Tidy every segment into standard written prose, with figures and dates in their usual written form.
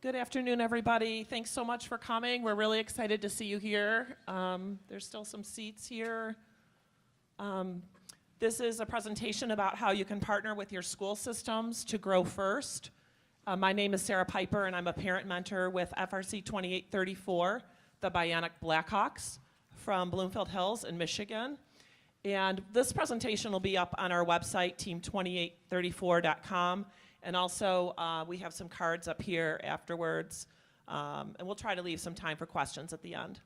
Good afternoon, everybody. Thanks so much for coming. We're really excited to see you here. There's still some seats here. This is a presentation about how you can partner with your school systems to grow first. My name is Sara Piper, and I'm a parent mentor with FRC 2834, the Bionic Blackhawks from Bloomfield Hills in Michigan. And this presentation will be up on our website, team2834.com. And also, we have some cards up here afterwards, and we'll try to leave some time for questions at the end.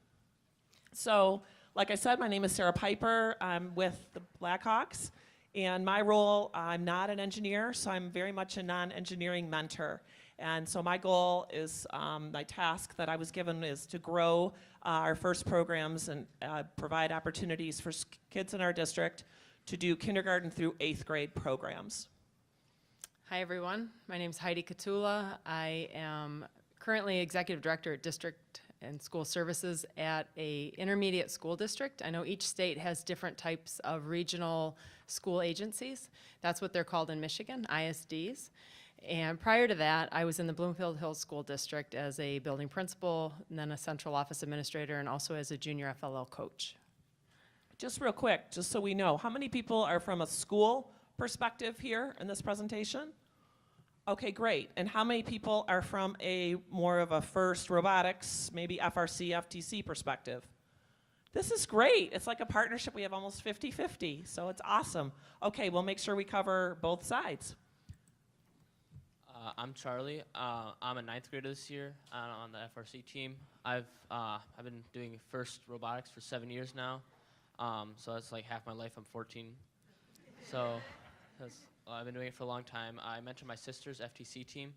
So, like I said, my name is Sara Piper. I'm with the Blackhawks, and my role, I'm not an engineer, so I'm very much a non-engineering mentor. And so my goal is, my task that I was given is to grow our first programs and provide opportunities for kids in our district to do kindergarten through 8th grade programs. Hi everyone, my name is Heidi Katula. I am currently Executive Director at District and School Services at a intermediate school district. I know each state has different types of regional school agencies. That's what they're called in Michigan, ISDs. And prior to that, I was in the Bloomfield Hills School District as a building principal, and then a central office administrator, and also as a junior FLL coach. Just real quick, just so we know, how many people are from a school perspective here in this presentation? Okay, great. And how many people are from a more of a FIRST robotics, maybe FRC, FTC perspective? This is great. It's like a partnership. We have almost 50-50, so it's awesome. Okay, we'll make sure we cover both sides. I'm Charlie. I'm a 9th grader this year on the FRC team. I've been doing FIRST robotics for 7 years now, so that's like half my life. I'm 14, so I've been doing it for a long time. I mentored my sister's FTC team,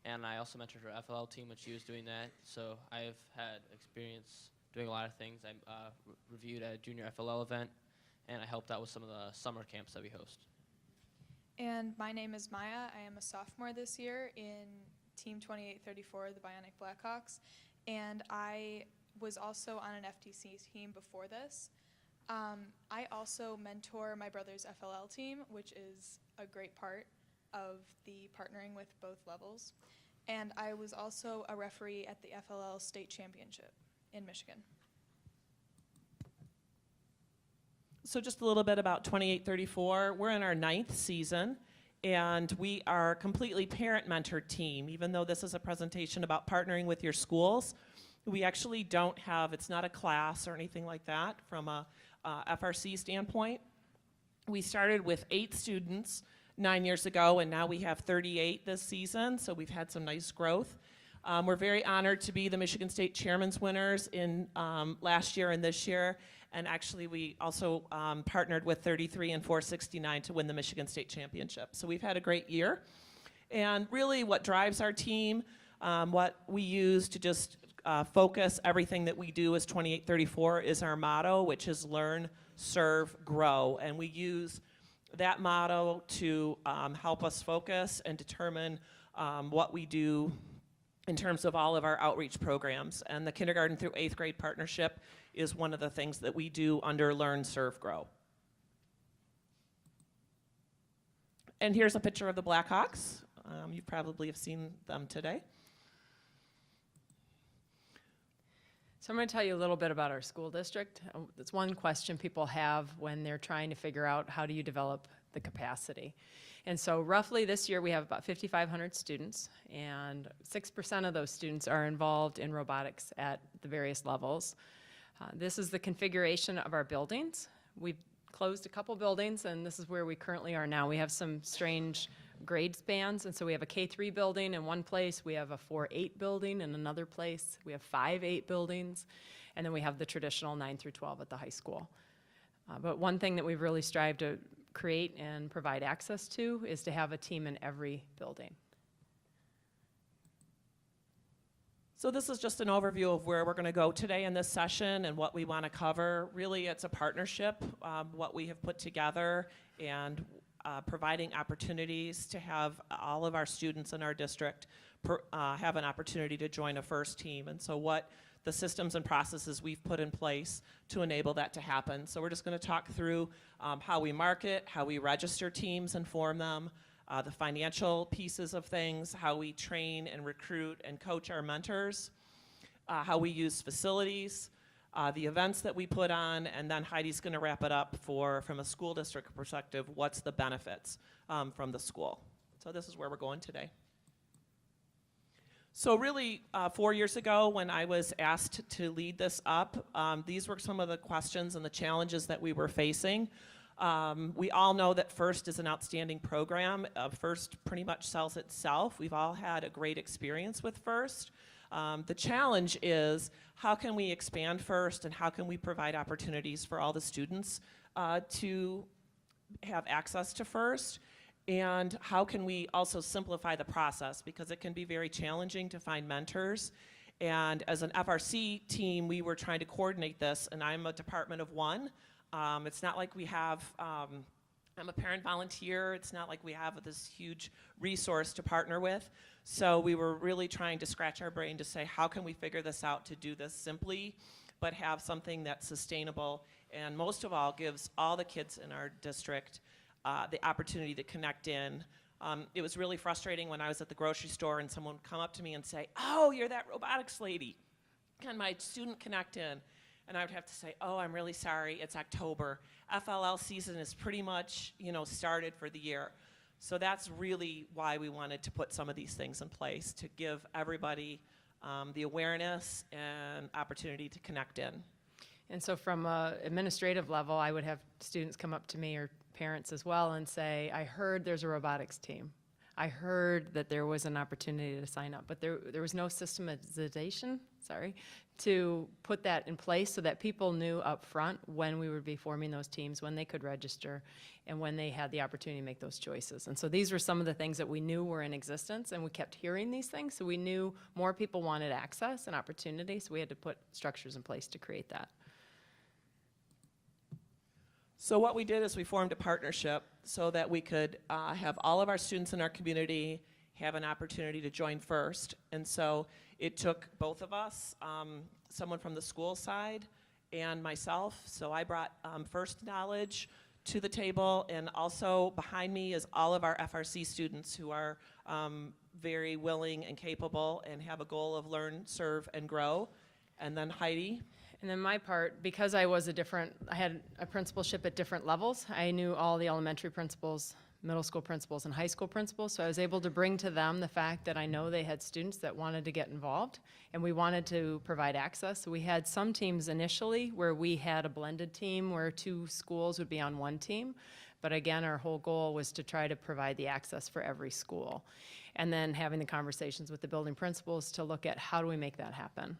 and I also mentored her FLL team when she was doing that. So I've had experience doing a lot of things. I reviewed at a junior FLL event, and I helped out with some of the summer camps that we host. And my name is Maya. I am a sophomore this year in Team 2834, the Bionic Blackhawks, and I was also on an FTC team before this. I also mentor my brother's FLL team, which is a great part of the partnering with both levels. And I was also a referee at the FLL State Championship in Michigan. So just a little bit about 2834. We're in our 9th season, and we are a completely parent-mentored team. Even though this is a presentation about partnering with your schools, we actually don't have, it's not a class or anything like that from a FRC standpoint. We started with 8 students 9 years ago, and now we have 38 this season, so we've had some nice growth. We're very honored to be the Michigan State Chairman's winners in last year and this year, and actually we also partnered with 33 and 469 to win the Michigan State Championship. So we've had a great year, and really what drives our team, what we use to just focus everything that we do as 2834 is our motto, which is learn, serve, grow. And we use that motto to help us focus and determine what we do in terms of all of our outreach programs. And the kindergarten through 8th grade partnership is one of the things that we do under learn, serve, grow. And here's a picture of the Blackhawks. You probably have seen them today. So I'm going to tell you a little bit about our school district. That's one question people have when they're trying to figure out how do you develop the capacity. And so roughly this year we have about 5,500 students, and 6% of those students are involved in robotics at the various levels. This is the configuration of our buildings. We've closed a couple buildings, and this is where we currently are now. We have some strange grade spans, and so we have a K3 building in one place, we have a 4-8 building in another place, we have 5-8 buildings, and then we have the traditional 9 through 12 at the high school. But one thing that we've really strived to create and provide access to is to have a team in every building. So this is just an overview of where we're going to go today in this session and what we want to cover. Really, it's a partnership, what we have put together, and providing opportunities to have all of our students in our district have an opportunity to join a FIRST team. And so what the systems and processes we've put in place to enable that to happen. So we're just going to talk through how we market, how we register teams and form them, the financial pieces of things, how we train and recruit and coach our mentors, how we use facilities, the events that we put on, and then Heidi's going to wrap it up from a school district perspective, what's the benefits from the school. So this is where we're going today. So really, 4 years ago when I was asked to lead this up, these were some of the questions and the challenges that we were facing. We all know that FIRST is an outstanding program. FIRST pretty much sells itself. We've all had a great experience with FIRST. The challenge is how can we expand FIRST and how can we provide opportunities for all the students to have access to FIRST, and how can we also simplify the process, because it can be very challenging to find mentors. And as an FRC team, we were trying to coordinate this, and I'm a department of one. It's not like we have, I'm a parent volunteer. It's not like we have this huge resource to partner with. So we were really trying to scratch our brain to say, how can we figure this out to do this simply, but have something that's sustainable, and most of all, gives all the kids in our district the opportunity to connect in. It was really frustrating when I was at the grocery store and someone would come up to me and say, oh, you're that robotics lady. Can my student connect in? And I would have to say, oh, I'm really sorry, it's October. FLL season is pretty much, started for the year. So that's really why we wanted to put some of these things in place, to give everybody the awareness and opportunity to connect in. And so from an administrative level, I would have students come up to me, or parents as well, and say, I heard there's a robotics team. I heard that there was an opportunity to sign up, but there was no systematization, to put that in place so that people knew up front when we would be forming those teams, when they could register, and when they had the opportunity to make those choices. And so these were some of the things that we knew were in existence, and we kept hearing these things, so we knew more people wanted access and opportunity, so we had to put structures in place to create that. So what we did is we formed a partnership so that we could have all of our students in our community have an opportunity to join FIRST. And so it took both of us, someone from the school side and myself. So I brought FIRST knowledge to the table, and also behind me is all of our FRC students who are very willing and capable and have a goal of learn, serve, and grow. And then Heidi. And then my part, because I had a principalship at different levels, I knew all the elementary principals, middle school principals, and high school principals, so I was able to bring to them the fact that I know they had students that wanted to get involved, and we wanted to provide access. So we had some teams initially where we had a blended team where 2 schools would be on one team, but again, our whole goal was to try to provide the access for every school. And then having the conversations with the building principals to look at how do we make that happen.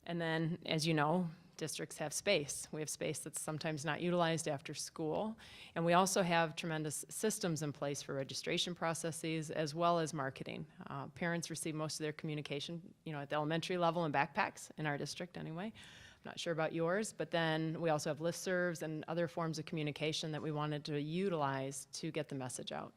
And then, as you know, districts have space. We have space that's sometimes not utilized after school. And we also have tremendous systems in place for registration processes as well as marketing. Parents receive most of their communication, at the elementary level in backpacks, in our district anyway. I'm not sure about yours, but then we also have listservs and other forms of communication that we wanted to utilize to get the message out.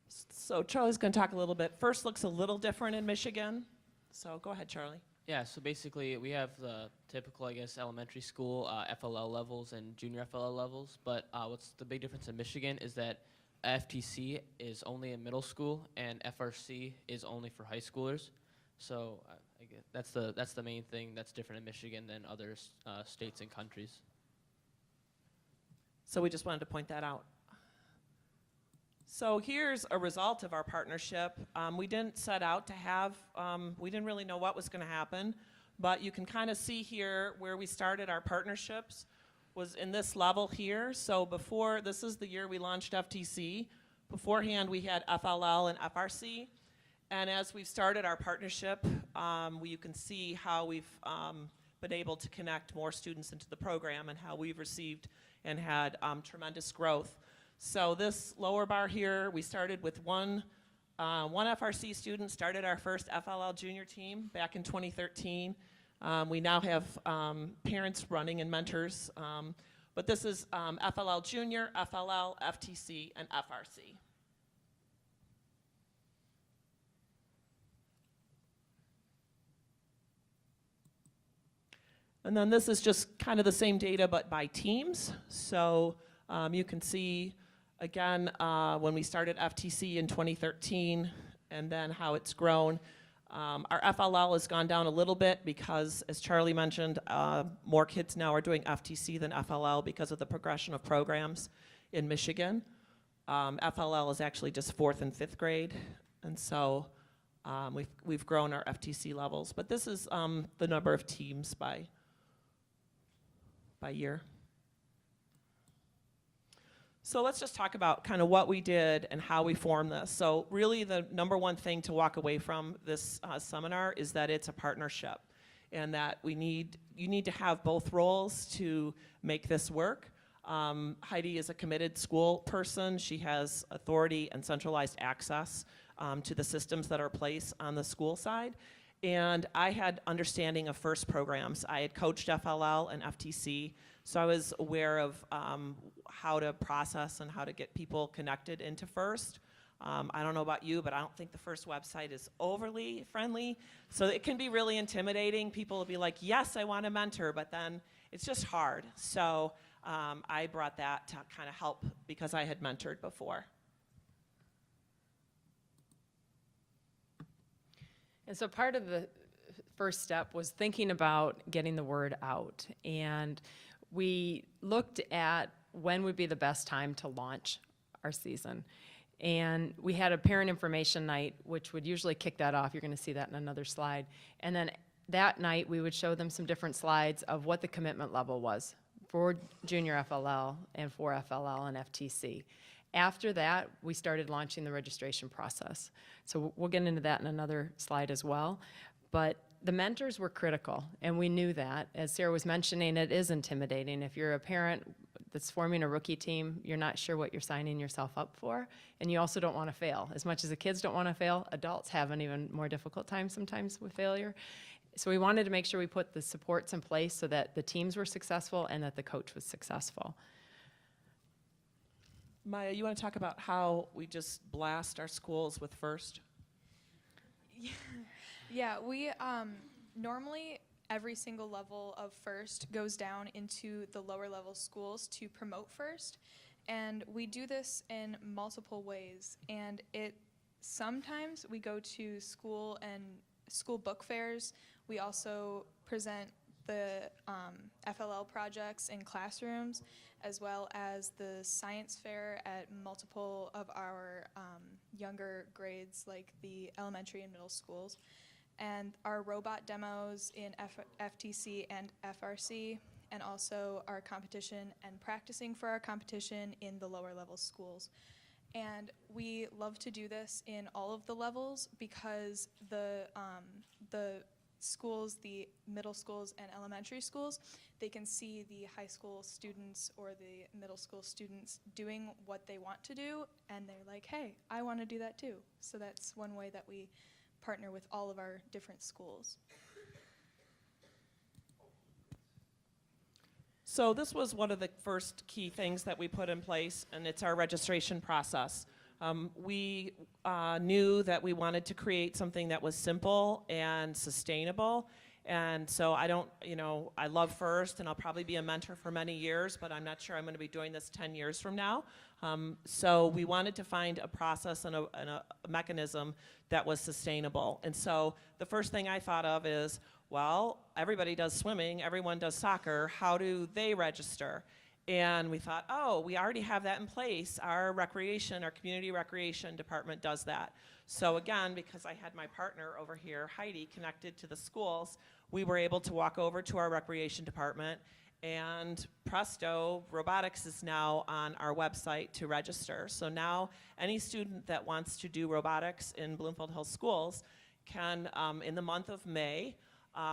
So Charlie's going to talk a little bit. FIRST looks a little different in Michigan. So go ahead, Charlie. Yeah, so basically we have the typical, elementary school FLL levels and junior FLL levels, but what's the big difference in Michigan is that FTC is only in middle school and FRC is only for high schoolers. So I guess that's the main thing that's different in Michigan than other states and countries. So we just wanted to point that out. So here's a result of our partnership. We didn't set out to have, we didn't really know what was going to happen, but you can kind of see here where we started our partnerships was in this level here. So before, this is the year we launched FTC. Beforehand, we had FLL and FRC. And as we've started our partnership, you can see how we've been able to connect more students into the program and how we've received and had tremendous growth. So this lower bar here, we started with one FRC student, started our first FLL Junior team back in 2013. We now have parents running and mentors, but this is FLL Junior, FLL, FTC, and FRC. And then this is just kind of the same data, but by teams. So you can see Again, when we started FTC in 2013, and then how it's grown. Our FLL has gone down a little bit because, as Charlie mentioned, more kids now are doing FTC than FLL because of the progression of programs in Michigan. FLL is actually just 4th and 5th grade, and so we've grown our FTC levels. But this is the number of teams by year. So let's just talk about kind of what we did and how we formed this. So really the number one thing to walk away from this seminar is that it's a partnership, and that you need to have both roles to make this work. Heidi is a committed school person. She has authority and centralized access to the systems that are placed on the school side. And I had understanding of FIRST programs. I had coached FLL and FTC, so I was aware of how to process and how to get people connected into FIRST. I don't know about you, but I don't think the FIRST website is overly friendly. So it can be really intimidating. People will be like, yes, I want a mentor, but then it's just hard. So I brought that to kind of help because I had mentored before. And so part of the first step was thinking about getting the word out. And we looked at when would be the best time to launch our season. And we had a parent information night, which would usually kick that off. You're going to see that in another slide. And then that night, we would show them some different slides of what the commitment level was for junior FLL and for FLL and FTC. After that, we started launching the registration process. So we'll get into that in another slide as well. But the mentors were critical, and we knew that. As Sarah was mentioning, it is intimidating. If you're a parent that's forming a rookie team, you're not sure what you're signing yourself up for, and you also don't want to fail. As much as the kids don't want to fail, adults have an even more difficult time sometimes with failure. So we wanted to make sure we put the supports in place so that the teams were successful and that the coach was successful. Maya, you want to talk about how we just blast our schools with FIRST? Yeah, we normally every single level of FIRST goes down into the lower level schools to promote FIRST, and we do this in multiple ways. And sometimes we go to school book fairs. We also present the FLL projects in classrooms, as well as the science fair at multiple of our younger grades, like the elementary and middle schools, and our robot demos in FTC and FRC, and also our competition and practicing for our competition in the lower level schools. And we love to do this in all of the levels because the schools, the middle schools and elementary schools, they can see the high school students or the middle school students doing what they want to do, and they're like, hey, I want to do that too. So that's one way that we partner with all of our different schools. So this was one of the first key things that we put in place, and it's our registration process. We knew that we wanted to create something that was simple and sustainable. And so I love FIRST, and I'll probably be a mentor for many years, but I'm not sure I'm going to be doing this 10 years from now. So we wanted to find a process and a mechanism that was sustainable. And so the first thing I thought of is, well, everybody does swimming, everyone does soccer, how do they register? And we thought, oh, we already have that in place. Our community recreation department does that. So again, because I had my partner over here, Heidi, connected to the schools, we were able to walk over to our recreation department, and presto, robotics is now on our website to register. So now any student that wants to do robotics in Bloomfield Hills schools can, in the month of May,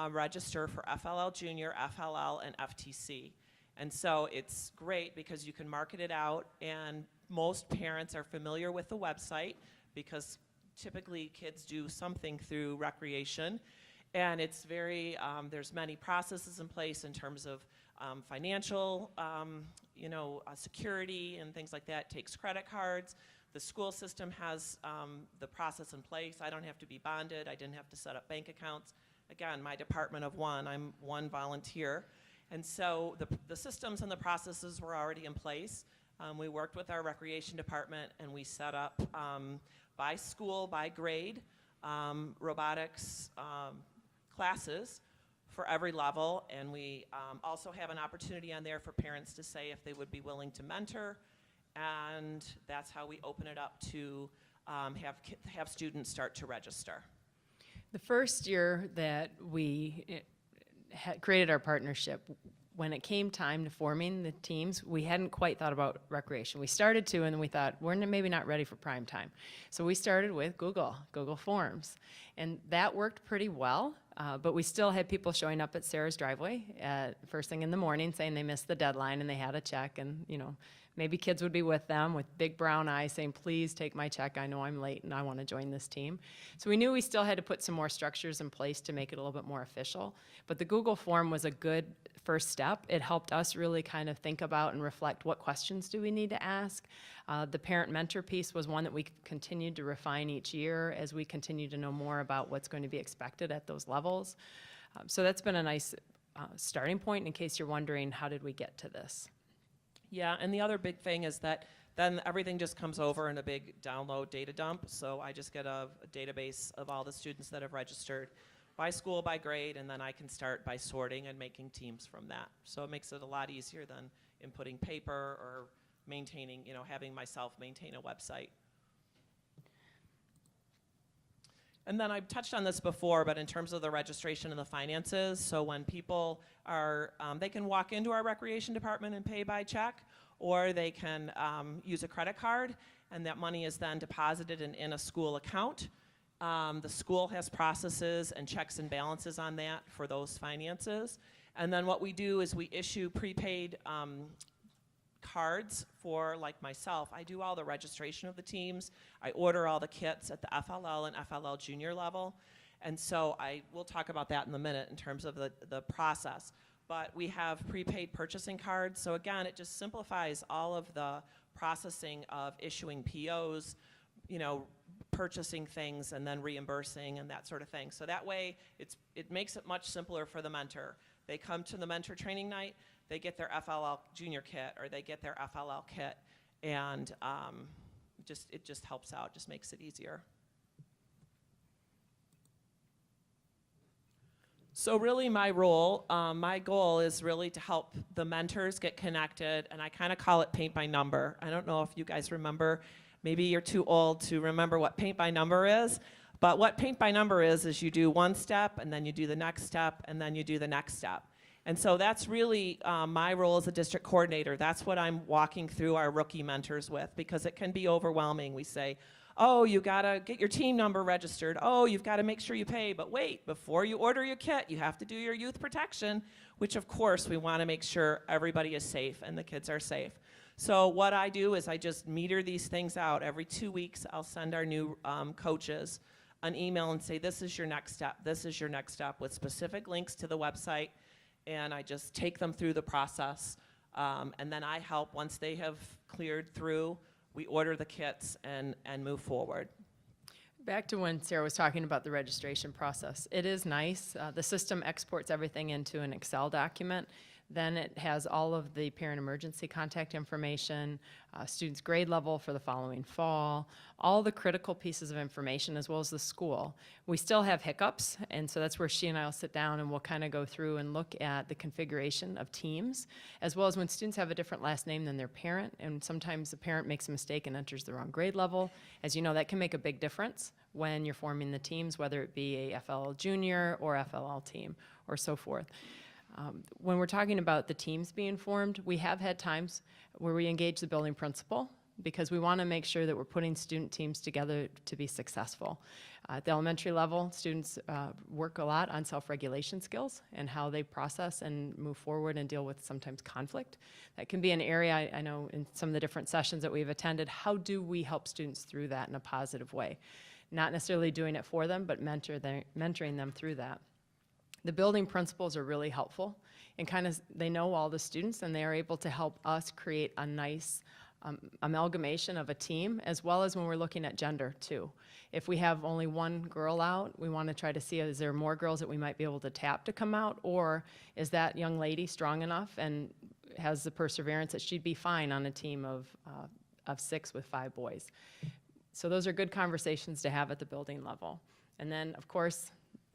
register for FLL Junior, FLL, and FTC. And so it's great because you can market it out, and most parents are familiar with the website because typically kids do something through recreation. And it's very, there's many processes in place in terms of financial, security and things like that. It takes credit cards. The school system has the process in place. I don't have to be bonded. I didn't have to set up bank accounts. Again, my department of one, I'm one volunteer. And so the systems and the processes were already in place. We worked with our recreation department and we set up by school, by grade, robotics classes for every level, and we also have an opportunity on there for parents to say if they would be willing to mentor, and that's how we open it up to have students start to register. The first year that we created our partnership, when it came time to forming the teams, we hadn't quite thought about recreation. We started to, and then we thought, we're maybe not ready for prime time. So we started with Google Forms. And that worked pretty well, but we still had people showing up at Sarah's driveway at first thing in the morning saying they missed the deadline and they had a check, and maybe kids would be with them with big brown eyes saying, please take my check, I know I'm late and I want to join this team. So we knew we still had to put some more structures in place to make it a little bit more official, but the Google form was a good first step. It helped us really kind of think about and reflect what questions do we need to ask. The parent mentor piece was one that we continued to refine each year as we continue to know more about what's going to be expected at those levels. So that's been a nice starting point in case you're wondering, how did we get to this? Yeah, and the other big thing is that then everything just comes over in a big download data dump. So I just get a database of all the students that have registered by school, by grade, and then I can start by sorting and making teams from that. So it makes it a lot easier than inputting paper or maintaining, having myself maintain a website. And then I've touched on this before, but in terms of the registration and the finances, so when people are, they can walk into our recreation department and pay by check, or they can use a credit card, and that money is then deposited in a school account. The school has processes and checks and balances on that for those finances. And then what we do is we issue prepaid cards for, like myself, I do all the registration of the teams. I order all the kits at the FLL and FLL Junior level. And so we'll talk about that in a minute in terms of the process. But we have prepaid purchasing cards. So again, it just simplifies all of the processing of issuing POs, purchasing things and then reimbursing and that sort of thing. So that way, it makes it much simpler for the mentor. They come to the mentor training night, they get their FLL Junior kit or they get their FLL kit, and it just helps out, just makes it easier. So really my role, my goal is really to help the mentors get connected, and I kind of call it paint by number. I don't know if you guys remember, maybe you're too old to remember what paint by number is, but what paint by number is you do one step, and then you do the next step, and then you do the next step. And so that's really my role as a district coordinator. That's what I'm walking through our rookie mentors with, because it can be overwhelming. We say, oh, you gotta get your team number registered. Oh, you've gotta make sure you pay. But wait, before you order your kit, you have to do your youth protection, which of course we wanna make sure everybody is safe and the kids are safe. So what I do is I just meter these things out. Every 2 weeks, I'll send our new coaches an email and say, this is your next step, this is your next step, with specific links to the website, and I just take them through the process. And then I help, once they have cleared through, we order the kits and move forward. Back to when Sarah was talking about the registration process. It is nice. The system exports everything into an Excel document. Then it has all of the parent emergency contact information, students' grade level for the following fall, all the critical pieces of information, as well as the school. We still have hiccups, and so that's where she and I will sit down and we'll kind of go through and look at the configuration of teams, as well as when students have a different last name than their parent, and sometimes the parent makes a mistake and enters the wrong grade level. As you know, that can make a big difference when you're forming the teams, whether it be a FLL Junior or FLL team or so forth. When we're talking about the teams being formed, we have had times where we engage the building principal because we want to make sure that we're putting student teams together to be successful. At the elementary level, students work a lot on self-regulation skills and how they process and move forward and deal with sometimes conflict. That can be an area, I know in some of the different sessions that we've attended, how do we help students through that in a positive way? Not necessarily doing it for them, but mentoring them through that. The building principals are really helpful, and they know all the students, and they are able to help us create a nice amalgamation of a team, as well as when we're looking at gender too. If we have only one girl out, we want to try to see, is there more girls that we might be able to tap to come out, or is that young lady strong enough and has the perseverance that she'd be fine on a team of 6 with 5 boys. So those are good conversations to have at the building level. And then, of course,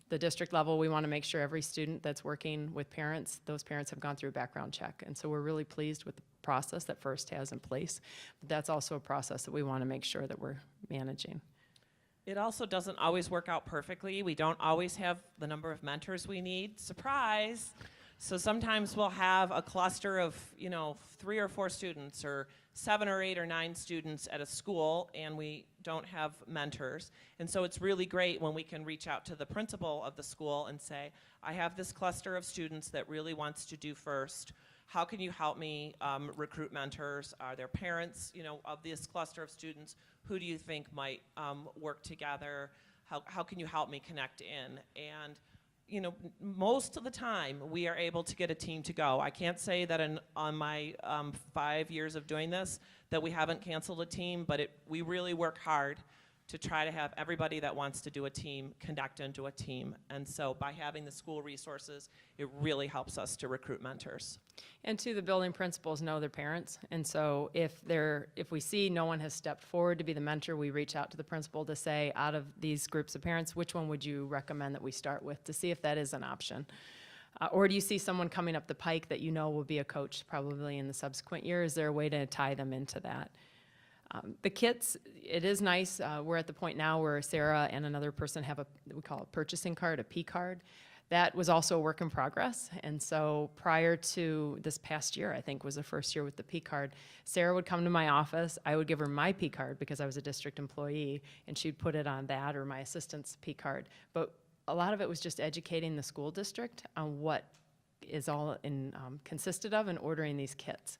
the district level, we want to make sure every student that's working with parents, those parents have gone through a background check. And so we're really pleased with the process that FIRST has in place. But that's also a process that we want to make sure that we're managing. It also doesn't always work out perfectly. We don't always have the number of mentors we need. Surprise! So sometimes we'll have a cluster of, 3 or 4 students or 7 or 8 or 9 students at a school, and we don't have mentors. And so it's really great when we can reach out to the principal of the school and say, I have this cluster of students that really wants to do FIRST. How can you help me recruit mentors? Are there parents, of this cluster of students? Who do you think might work together? How can you help me connect in? And most of the time, we are able to get a team to go. I can't say that on my 5 years of doing this that we haven't canceled a team, but we really work hard to try to have everybody that wants to do a team connect into a team. And so by having the school resources, it really helps us to recruit mentors. And the building principals know their parents. And so if we see no one has stepped forward to be the mentor, we reach out to the principal to say, out of these groups of parents, which one would you recommend that we start with, to see if that is an option. Or do you see someone coming up the pike that will be a coach probably in the subsequent year? Is there a way to tie them into that? The kits, it is nice. We're at the point now where Sarah and another person have we call it a purchasing card, a P card. That was also a work in progress. And so prior to this past year, I think was the first year with the P card, Sarah would come to my office. I would give her my P card because I was a district employee, and she'd put it on that or my assistant's P card. But a lot of it was just educating the school district on what is all consisted of in ordering these kits,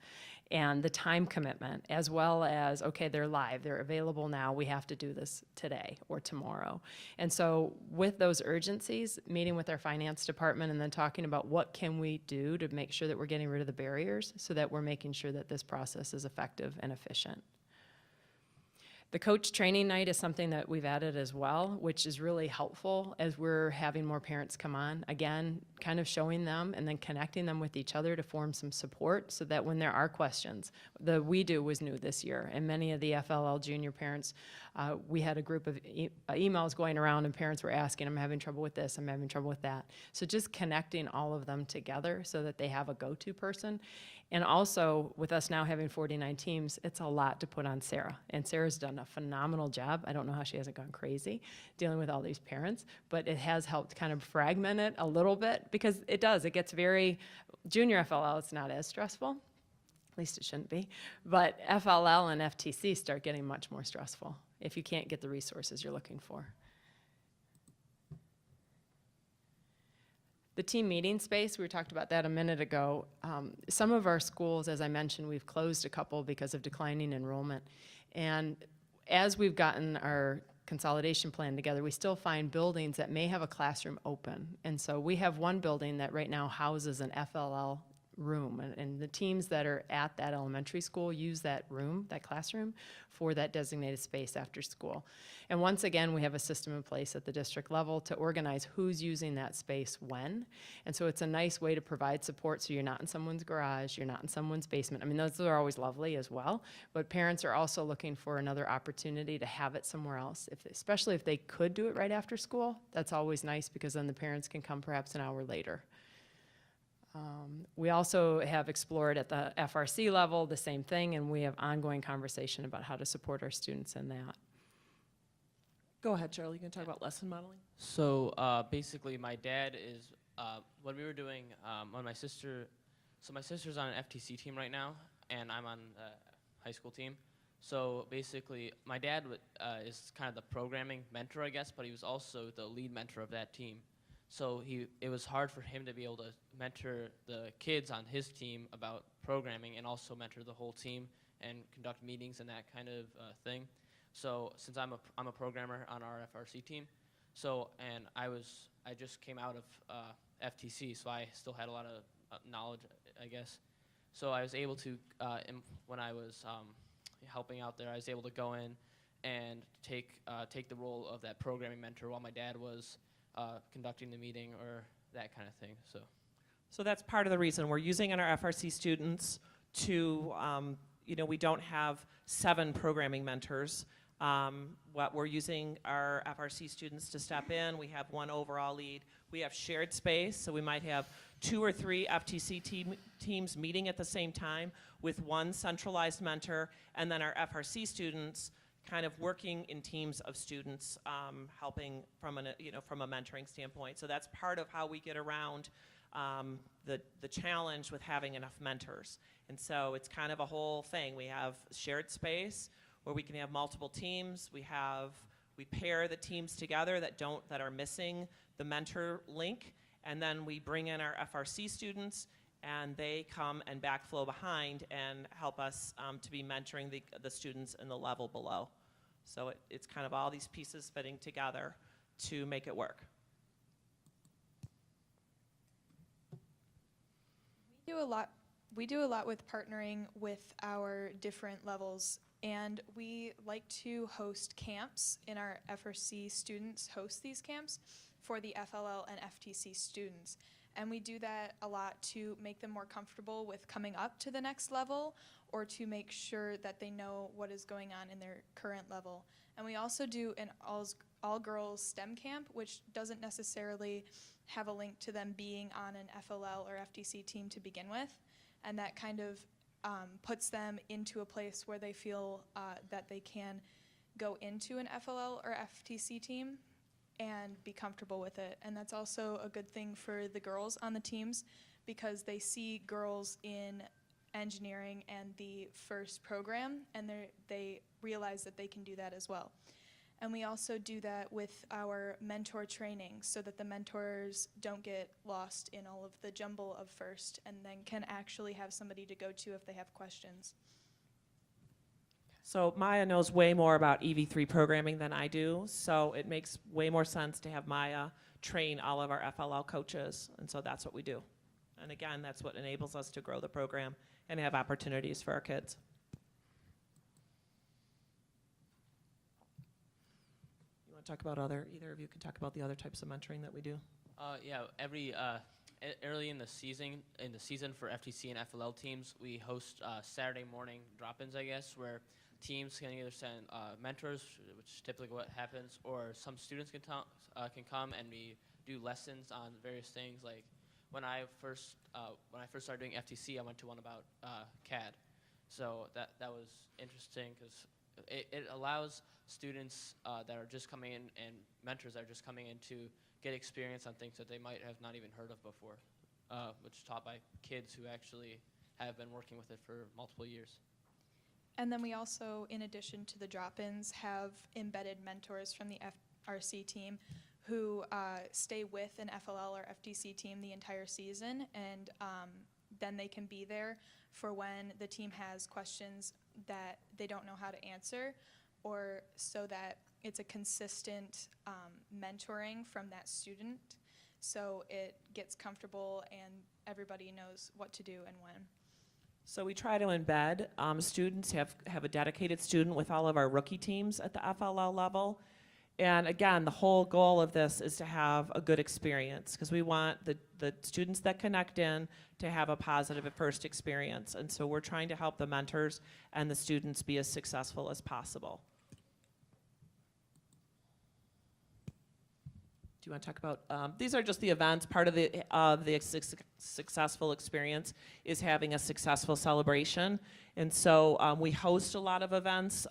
and the time commitment, as well as, okay, they're live, they're available now, we have to do this today or tomorrow. And so with those urgencies, meeting with our finance department and then talking about what can we do to make sure that we're getting rid of the barriers so that we're making sure that this process is effective and efficient. The coach training night is something that we've added as well, which is really helpful as we're having more parents come on. Again, kind of showing them and then connecting them with each other to form some support so that when there are questions, the We Do was new this year, and many of the FLL Junior parents, we had a group of emails going around and parents were asking, I'm having trouble with this, I'm having trouble with that. So just connecting all of them together so that they have a go-to person. And also, with us now having 49 teams, it's a lot to put on Sarah. And Sarah's done a phenomenal job. I don't know how she hasn't gone crazy dealing with all these parents, but it has helped kind of fragment it a little bit because it does. It gets very, junior FLL, it's not as stressful. At least it shouldn't be. But FLL and FTC start getting much more stressful if you can't get the resources you're looking for. The team meeting space, we talked about that a minute ago. Some of our schools, as I mentioned, we've closed a couple because of declining enrollment. And as we've gotten our consolidation plan together, we still find buildings that may have a classroom open. And so we have one building that right now houses an FLL room, and the teams that are at that elementary school use that room, that classroom, for that designated space after school. And once again, we have a system in place at the district level to organize who's using that space when. And so it's a nice way to provide support so you're not in someone's garage, you're not in someone's basement. I mean, those are always lovely as well, but parents are also looking for another opportunity to have it somewhere else, especially if they could do it right after school. That's always nice because then the parents can come perhaps an hour later. We also have explored at the FRC level the same thing, and we have ongoing conversation about how to support our students in that. Go ahead, Charlie. You can talk about lesson modeling. So basically, my dad is when we were doing when my sister's on an FTC team right now, and I'm on the high school team. So basically, my dad is kind of the programming mentor, I guess, but he was also the lead mentor of that team. So it was hard for him to be able to mentor the kids on his team about programming and also mentor the whole team and conduct meetings and that kind of thing. So since I'm a programmer on our FRC team, and I just came out of FTC, so I still had a lot of knowledge, I guess. So I was able to, when I was helping out there, I was able to go in and take the role of that programming mentor while my dad was conducting the meeting or that kind of thing. So So that's part of the reason we're using our FRC students to, we don't have 7 programming mentors. What we're using our FRC students to step in. We have 1 overall lead. We have shared space, so we might have 2 or 3 FTC teams meeting at the same time with 1 centralized mentor, and then our FRC students kind of working in teams of students, helping from from a mentoring standpoint. So that's part of how we get around the challenge with having enough mentors. And so it's kind of a whole thing. We have shared space where we can have multiple teams. We pair the teams together that are missing the mentor link, and then we bring in our FRC students, and they come and backflow behind and help us to be mentoring the students in the level below. So it's kind of all these pieces fitting together to make it work. We do a lot with partnering with our different levels, and we like to host camps, and our FRC students host these camps for the FLL and FTC students. And we do that a lot to make them more comfortable with coming up to the next level, or to make sure that they know what is going on in their current level. And we also do an all-girls STEM camp, which doesn't necessarily have a link to them being on an FLL or FTC team to begin with. And that kind of puts them into a place where they feel that they can go into an FLL or FTC team and be comfortable with it. And that's also a good thing for the girls on the teams, because they see girls in engineering and the first program, and they realize that they can do that as well. And we also do that with our mentor training, so that the mentors don't get lost in all of the jumble of first, and then can actually have somebody to go to if they have questions. So Maya knows way more about EV3 programming than I do, so it makes way more sense to have Maya train all of our FLL coaches, and so that's what we do. And again, that's what enables us to grow the program and have opportunities for our kids. You want to talk about either of you can talk about the other types of mentoring that we do? Yeah, early in the season for FTC and FLL teams, we host Saturday morning drop-ins, I guess, where teams can either send mentors, which is typically what happens, or some students can come, and we do lessons on various things. Like when I first started doing FTC, I went to one about CAD, so that was interesting, because it allows students that are just coming in, and mentors that are just coming in, to get experience on things that they might have not even heard of before, which is taught by kids who actually have been working with it for multiple years. And then we also, in addition to the drop-ins, have embedded mentors from the FRC team who stay with an FLL or FTC team the entire season, and then they can be there for when the team has questions that they don't know how to answer, or so that it's a consistent mentoring from that student, so it gets comfortable and everybody knows what to do and when. So we try to embed students, have a dedicated student with all of our rookie teams at the FLL level. And again, the whole goal of this is to have a good experience, because we want the students that connect in to have a positive first experience. And so we're trying to help the mentors and the students be as successful as possible. Do you want to talk about, these are just the events. Part of the successful experience is having a successful celebration. And so we host a lot of events.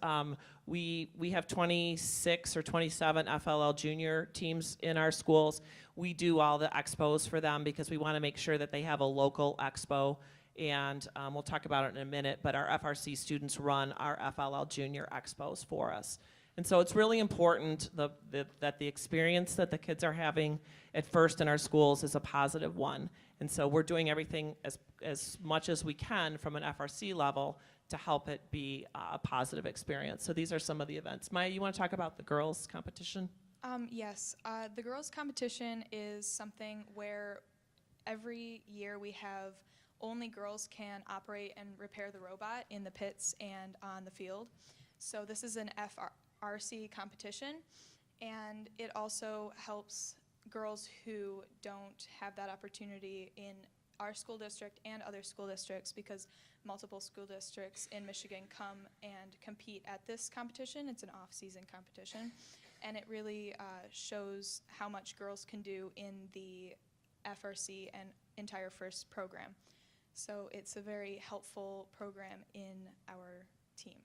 We have 26 or 27 FLL Junior teams in our schools. We do all the expos for them because we want to make sure that they have a local expo. And we'll talk about it in a minute, but our FRC students run our FLL Junior Expos for us. And so it's really important that the experience that the kids are having at first in our schools is a positive one. And so we're doing everything as much as we can from an FRC level to help it be a positive experience. So these are some of the events. Maya, you want to talk about the girls' competition? Yes, the girls' competition is something where every year we have only girls can operate and repair the robot in the pits and on the field. So this is an FRC competition, and it also helps girls who don't have that opportunity in our school district and other school districts, because multiple school districts in Michigan come and compete at this competition. It's an off-season competition, and it really shows how much girls can do in the FRC and entire FIRST program. So it's a very helpful program in our team.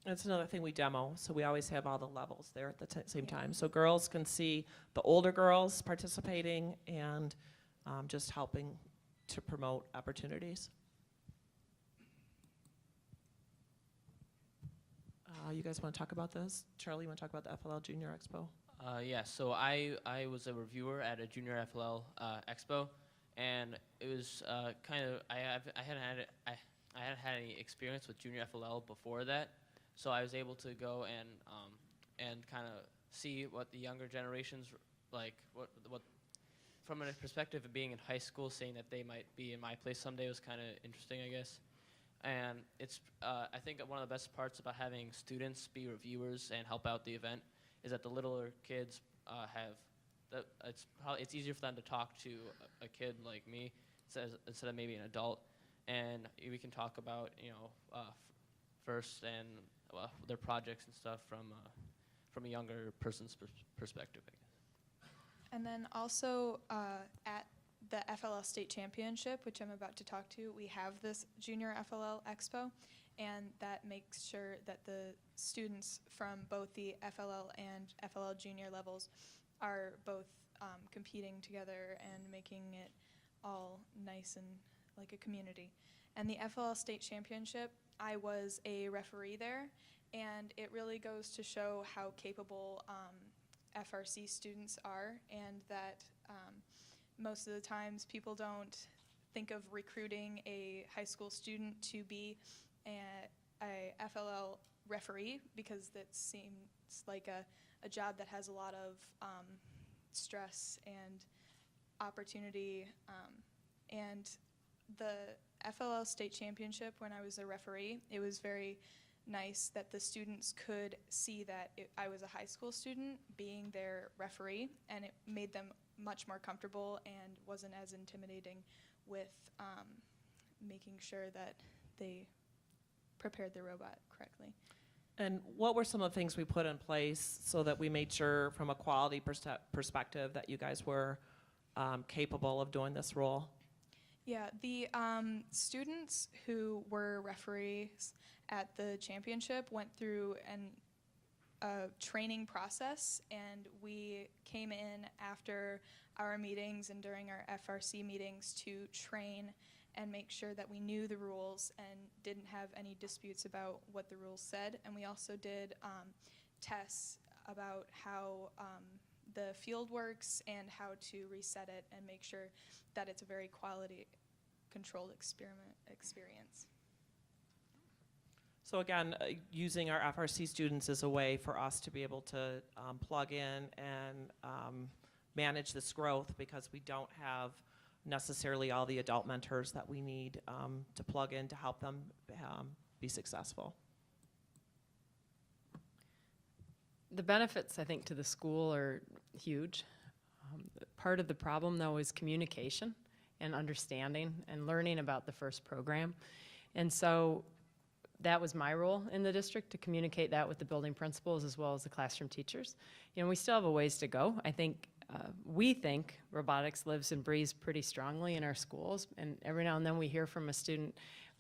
That's another thing we demo, so we always have all the levels there at the same time. So girls can see the older girls participating and just helping to promote opportunities. You guys want to talk about this? Charlie, you want to talk about the FLL Junior Expo? Yeah, so I was a reviewer at a Junior FLL Expo, and it was kind of, I hadn't had any experience with Junior FLL before that, so I was able to go and kind of see what the younger generations like, what from a perspective of being in high school, seeing that they might be in my place someday was kind of interesting, I guess. And it's, I think one of the best parts about having students be reviewers and help out the event is that the littler kids it's easier for them to talk to a kid like me instead of maybe an adult, and we can talk about FIRST and their projects and stuff from a younger person's perspective, I guess. And then also at the FLL State Championship, which I'm about to talk to, we have this Junior FLL Expo, and that makes sure that the students from both the FLL and FLL Junior levels are both competing together and making it all nice and like a community. And the FLL State Championship, I was a referee there, and it really goes to show how capable FRC students are, and that most of the times people don't think of recruiting a high school student to be a FLL referee, because that seems like a job that has a lot of stress and opportunity. And the FLL State Championship, when I was a referee, it was very nice that the students could see that I was a high school student being their referee, and it made them much more comfortable and wasn't as intimidating with making sure that they prepared the robot correctly. And what were some of the things we put in place so that we made sure from a quality perspective that you guys were capable of doing this role? Yeah, the students who were referees at the championship went through a training process, and we came in after our meetings and during our FRC meetings to train and make sure that we knew the rules and didn't have any disputes about what the rules said. And we also did tests about how the field works and how to reset it and make sure that it's a very quality controlled experience. So again, using our FRC students is a way for us to be able to plug in and manage this growth, because we don't have necessarily all the adult mentors that we need to plug in to help them be successful. The benefits, I think, to the school are huge. Part of the problem, though, is communication and understanding and learning about the FIRST program. And so that was my role in the district, to communicate that with the building principals as well as the classroom teachers. You know, we still have a ways to go. I think we think robotics lives and breathes pretty strongly in our schools, and every now and then we hear from a student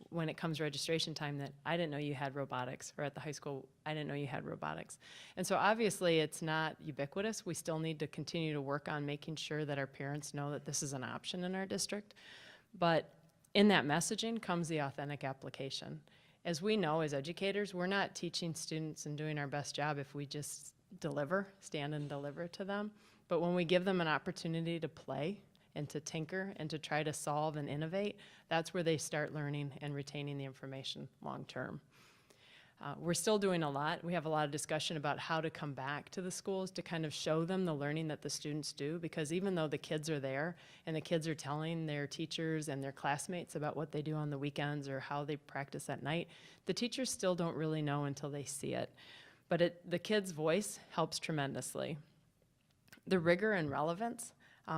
when it comes registration time that, I didn't know you had robotics, or at the high school, I didn't know you had robotics. And so obviously it's not ubiquitous. We still need to continue to work on making sure that our parents know that this is an option in our district. But in that messaging comes the authentic application. As we know as educators, we're not teaching students and doing our best job if we just stand and deliver to them. But when we give them an opportunity to play and to tinker and to try to solve and innovate, that's where they start learning and retaining the information long term. We're still doing a lot. We have a lot of discussion about how to come back to the schools to kind of show them the learning that the students do, because even though the kids are there and the kids are telling their teachers and their classmates about what they do on the weekends or how they practice at night, the teachers still don't really know until they see it. But the kid's voice helps tremendously. The rigor and relevance,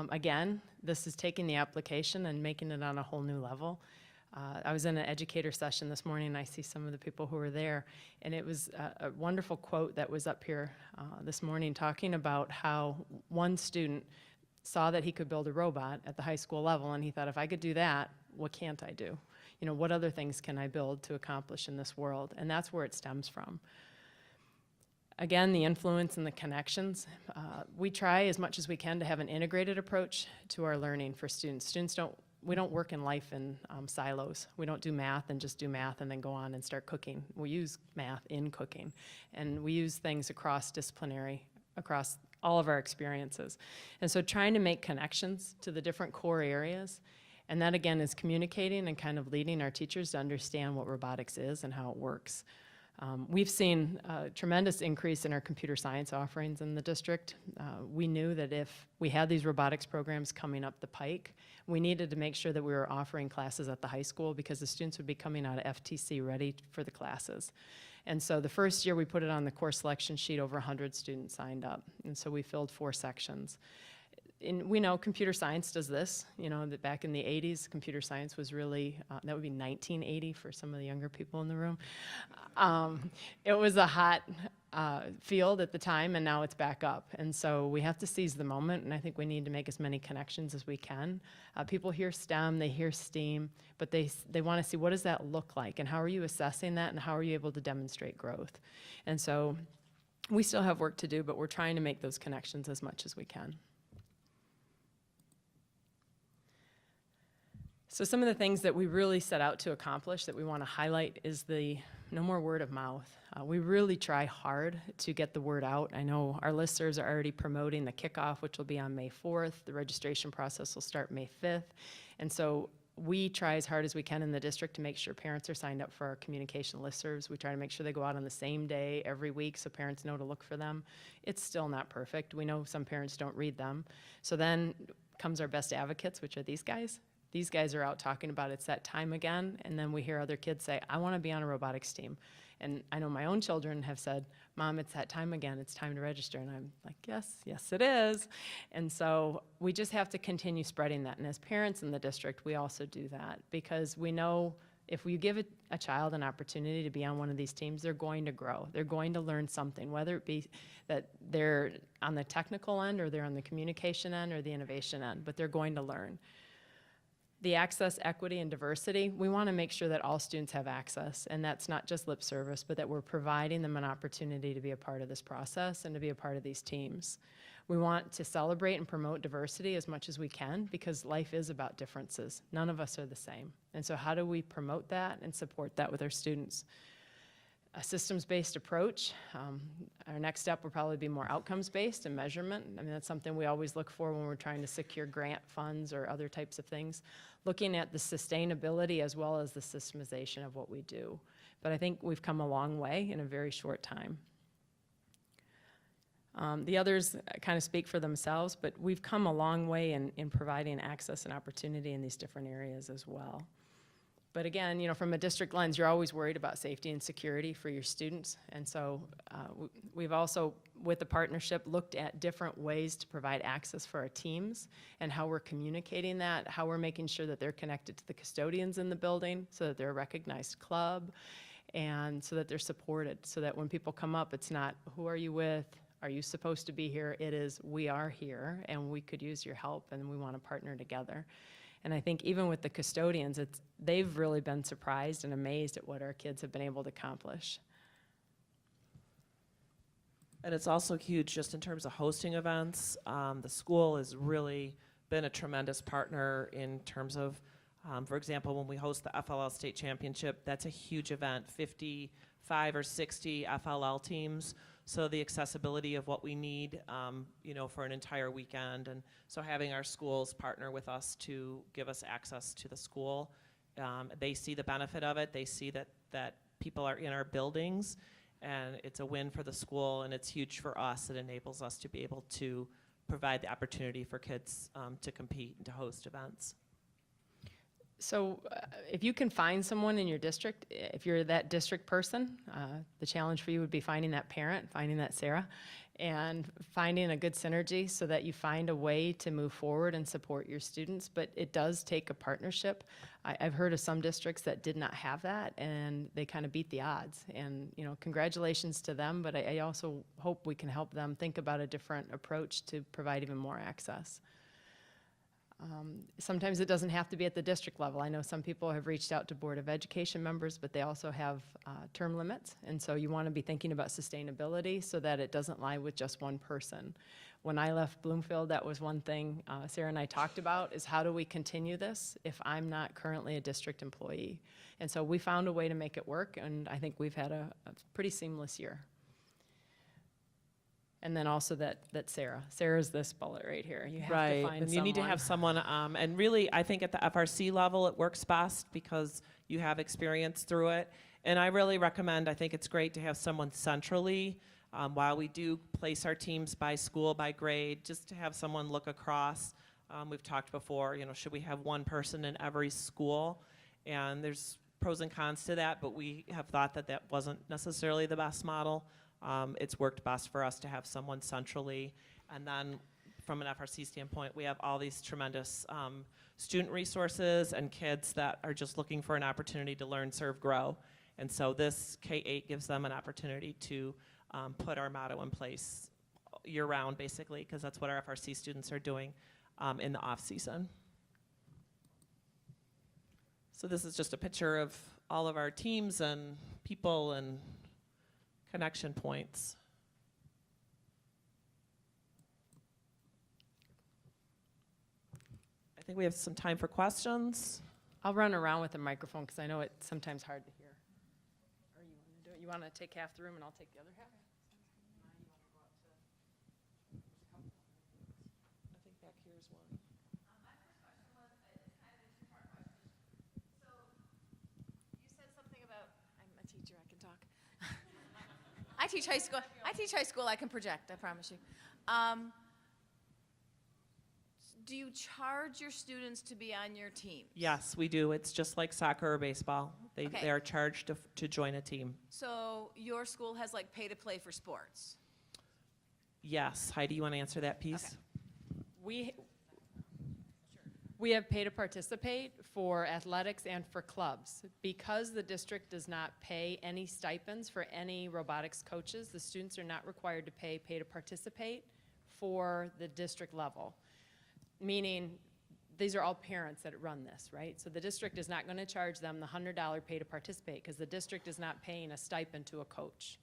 Again, this is taking the application and making it on a whole new level. I was in an educator session this morning, and I see some of the people who were there, and it was a wonderful quote that was up here this morning talking about how one student saw that he could build a robot at the high school level, and he thought, if I could do that, what can't I do? You know, what other things can I build to accomplish in this world? And that's where it stems from. Again, the influence and the connections. We try as much as we can to have an integrated approach to our learning for students. We don't work in life in silos. We don't do math and just do math and then go on and start cooking. We use math in cooking. And we use things across disciplinary, across all of our experiences. And so trying to make connections to the different core areas, and that again is communicating and kind of leading our teachers to understand what robotics is and how it works. We've seen a tremendous increase in our computer science offerings in the district. We knew that if we had these robotics programs coming up the pike, we needed to make sure that we were offering classes at the high school because the students would be coming out of FTC ready for the classes. And so the first year we put it on the course selection sheet, over 100 students signed up. And so we filled 4 sections. And we know computer science does this, you know, that back in the 80s, computer science was really, that would be 1980 for some of the younger people in the room. It was a hot field at the time, and now it's back up. And so we have to seize the moment, and I think we need to make as many connections as we can. People hear STEM, they hear STEAM, but they want to see what does that look like, and how are you assessing that, and how are you able to demonstrate growth? And so we still have work to do, but we're trying to make those connections as much as we can. So some of the things that we really set out to accomplish that we want to highlight is the no more word of mouth. We really try hard to get the word out. I know our listservs are already promoting the kickoff, which will be on May 4th. The registration process will start May 5th. And so we try as hard as we can in the district to make sure parents are signed up for our communication listservs. We try to make sure they go out on the same day every week so parents know to look for them. It's still not perfect. We know some parents don't read them. So then comes our best advocates, which are these guys. These guys are out talking about it's that time again, and then we hear other kids say, I want to be on a robotics team. And I know my own children have said, Mom, it's that time again, it's time to register. And I'm like, yes, yes it is. And so we just have to continue spreading that. And as parents in the district, we also do that because we know if we give a child an opportunity to be on one of these teams, they're going to grow. They're going to learn something, whether it be that they're on the technical end or they're on the communication end or the innovation end, but they're going to learn. The access, equity, and diversity, we want to make sure that all students have access, and that's not just lip service, but that we're providing them an opportunity to be a part of this process and to be a part of these teams. We want to celebrate and promote diversity as much as we can because life is about differences. None of us are the same. And so how do we promote that and support that with our students? A systems-based approach. Our next step will probably be more outcomes-based and measurement. I mean, that's something we always look for when we're trying to secure grant funds or other types of things. Looking at the sustainability as well as the systemization of what we do. But I think we've come a long way in a very short time. The others kind of speak for themselves, but we've come a long way in providing access and opportunity in these different areas as well. But again, you know, from a district lens, you're always worried about safety and security for your students. And so we've also, with the partnership, looked at different ways to provide access for our teams and how we're communicating that, how we're making sure that they're connected to the custodians in the building so that they're a recognized club and so that they're supported, so that when people come up, it's not, who are you with? Are you supposed to be here? It is, we are here and we could use your help and we want to partner together. And I think even with the custodians, they've really been surprised and amazed at what our kids have been able to accomplish. And it's also huge just in terms of hosting events. The school has really been a tremendous partner in terms of, for example, when we host the FLL State Championship, that's a huge event, 55 or 60 FLL teams. So the accessibility of what we need, you know, for an entire weekend. And so having our schools partner with us to give us access to the school, they see the benefit of it. They see that people are in our buildings, and it's a win for the school, and it's huge for us. It enables us to be able to provide the opportunity for kids to compete and to host events. So if you can find someone in your district, if you're that district person, the challenge for you would be finding that parent, finding that Sarah, and finding a good synergy so that you find a way to move forward and support your students. But it does take a partnership. I've heard of some districts that did not have that, and they kind of beat the odds. And congratulations to them, but I also hope we can help them think about a different approach to provide even more access. Sometimes it doesn't have to be at the district level. I know some people have reached out to Board of Education members, but they also have term limits. And so you want to be thinking about sustainability so that it doesn't lie with just one person. When I left Bloomfield, that was one thing Sarah and I talked about, is how do we continue this if I'm not currently a district employee? And so we found a way to make it work, and I think we've had a pretty seamless year. And then also that Sarah's this bullet right here. You have to Right, find and you someone. need to have someone, and really, I think at the FRC level, it works best because you have experience through it. And I really recommend, I think it's great to have someone centrally, while we do place our teams by school, by grade, just to have someone look across. We've talked before, should we have one person in every school? And there's pros and cons to that, but we have thought that that wasn't necessarily the best model. It's worked best for us to have someone centrally. And then from an FRC standpoint, we have all these tremendous student resources and kids that are just looking for an opportunity to learn, serve, grow. And so this K-8 gives them an opportunity to put our motto in place year-round, basically, because that's what our FRC students are doing in the off-season. So this is just a picture of all of our teams and people and connection points. I think we have some time for questions. I'll run around with the microphone because I know it's sometimes hard to hear. Or you want to do it? You want to take half the room and I'll take the other half? I think back here is one. My first question was, it's kind of a two-part question. So you said something about, I'm a teacher, I can talk. I teach high school. I can project, I promise you. Do you charge your students to be on your team? Yes, we do. It's just like soccer or baseball. They Okay. are charged to join a team. So your school has like pay to play for sports? Yes. Heidi, you want to answer that piece? We have pay to participate for athletics and for clubs. Because the district does not pay any stipends for any robotics coaches, the students are not required to pay to participate for the district level. Meaning, these are all parents that run this, right? So the district is not going to charge them the $100 pay to participate because the district is not paying a stipend to a coach.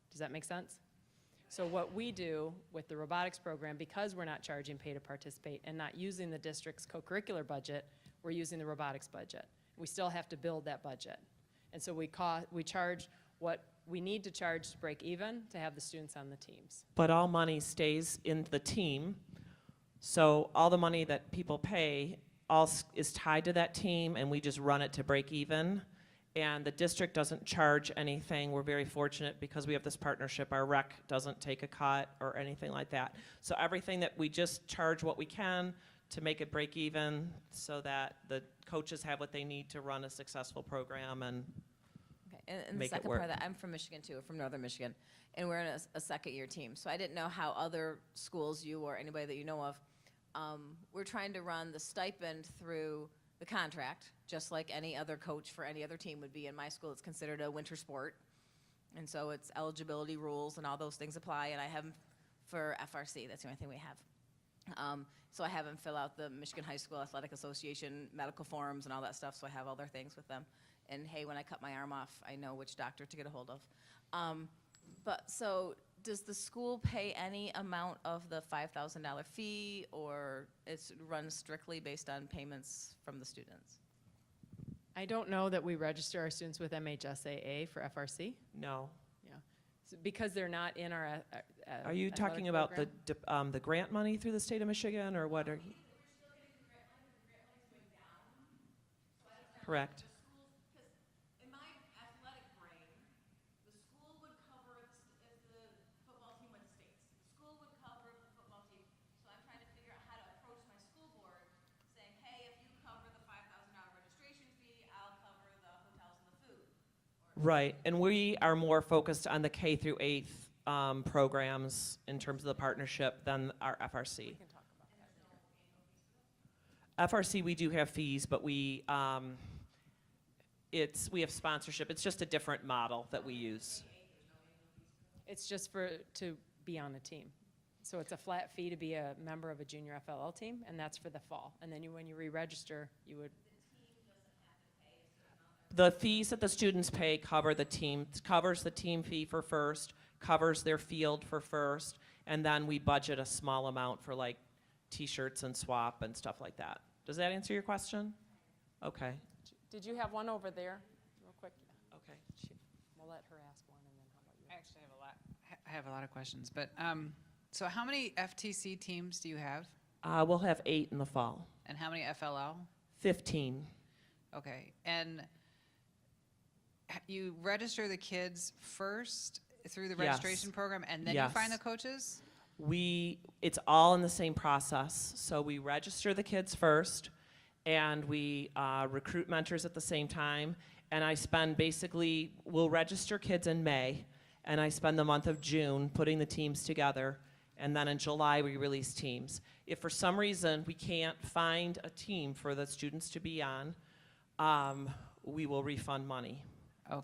Does that make sense? So what we do with the robotics program, because we're not charging pay to participate and not using the district's co-curricular budget, we're using the robotics budget. We still have to build that budget. And so we charge what we need to charge to break even to have the students on the teams. But all money stays in the team. So all the money that people pay is tied to that team, and we just run it to break even. And the district doesn't charge anything. We're very fortunate because we have this partnership. Our rec doesn't take a cut or anything like that. So everything that we just charge what we can to make it break even so that the coaches have what they need to run a successful program and Okay. And the make it second work. part of that, I'm from Michigan too, from Northern Michigan, and we're in a second-year team. So I didn't know how other schools, you or anybody that you know of, we're trying to run the stipend through the contract, just like any other coach for any other team would be. In my school, it's considered a winter sport, and so it's eligibility rules and all those things apply, and I have them for FRC. That's the only thing we have. So I have them fill out the Michigan High School Athletic Association medical forms and all that stuff, so I have all their things with them. And hey, when I cut my arm off, I know which doctor to get a hold of. But so does the school pay any amount of the $5,000 fee, or it's run strictly based on payments from the students? I don't know that we register our students with MHSAA for FRC. no. Yeah, so because they're not in our Are you talking about the grant money through the state of Michigan, or what are you? Correct. In my athletic brain, the school would cover if the football team went to states. The school would cover the football team. So I'm trying to figure out how to approach my school board, saying, hey, if you cover the $5,000 registration Right, and we are more focused on the K through 8th programs in terms of the partnership than our FRC. FRC, we do have fees, but we have sponsorship. It's just a different model that we use. It's just to be on a team. So it's a flat fee to be a member of a junior FLL team, and that's for the fall. And then when you re-register, you would. The fees that the students pay covers the team fee for first, covers their field for first, and then we budget a small amount for like t-shirts and swap and stuff like that. Does that answer your question? Okay. Did you have one over there, real quick? Okay. We'll let her ask one, and then how about you? I actually have a lot of questions, but so how many FTC teams do you have, We'll have 8 in the fall. and how many FLL? 15. Okay, and you register the kids first through the Yes. registration program, and then Yes. you find the coaches? It's all in the same process. So we register the kids first, and we recruit mentors at the same time. And we'll register kids in May, and I spend the month of June putting the teams together. And then in July, we release teams. If for some reason we can't find a team for the students to be on, we will refund money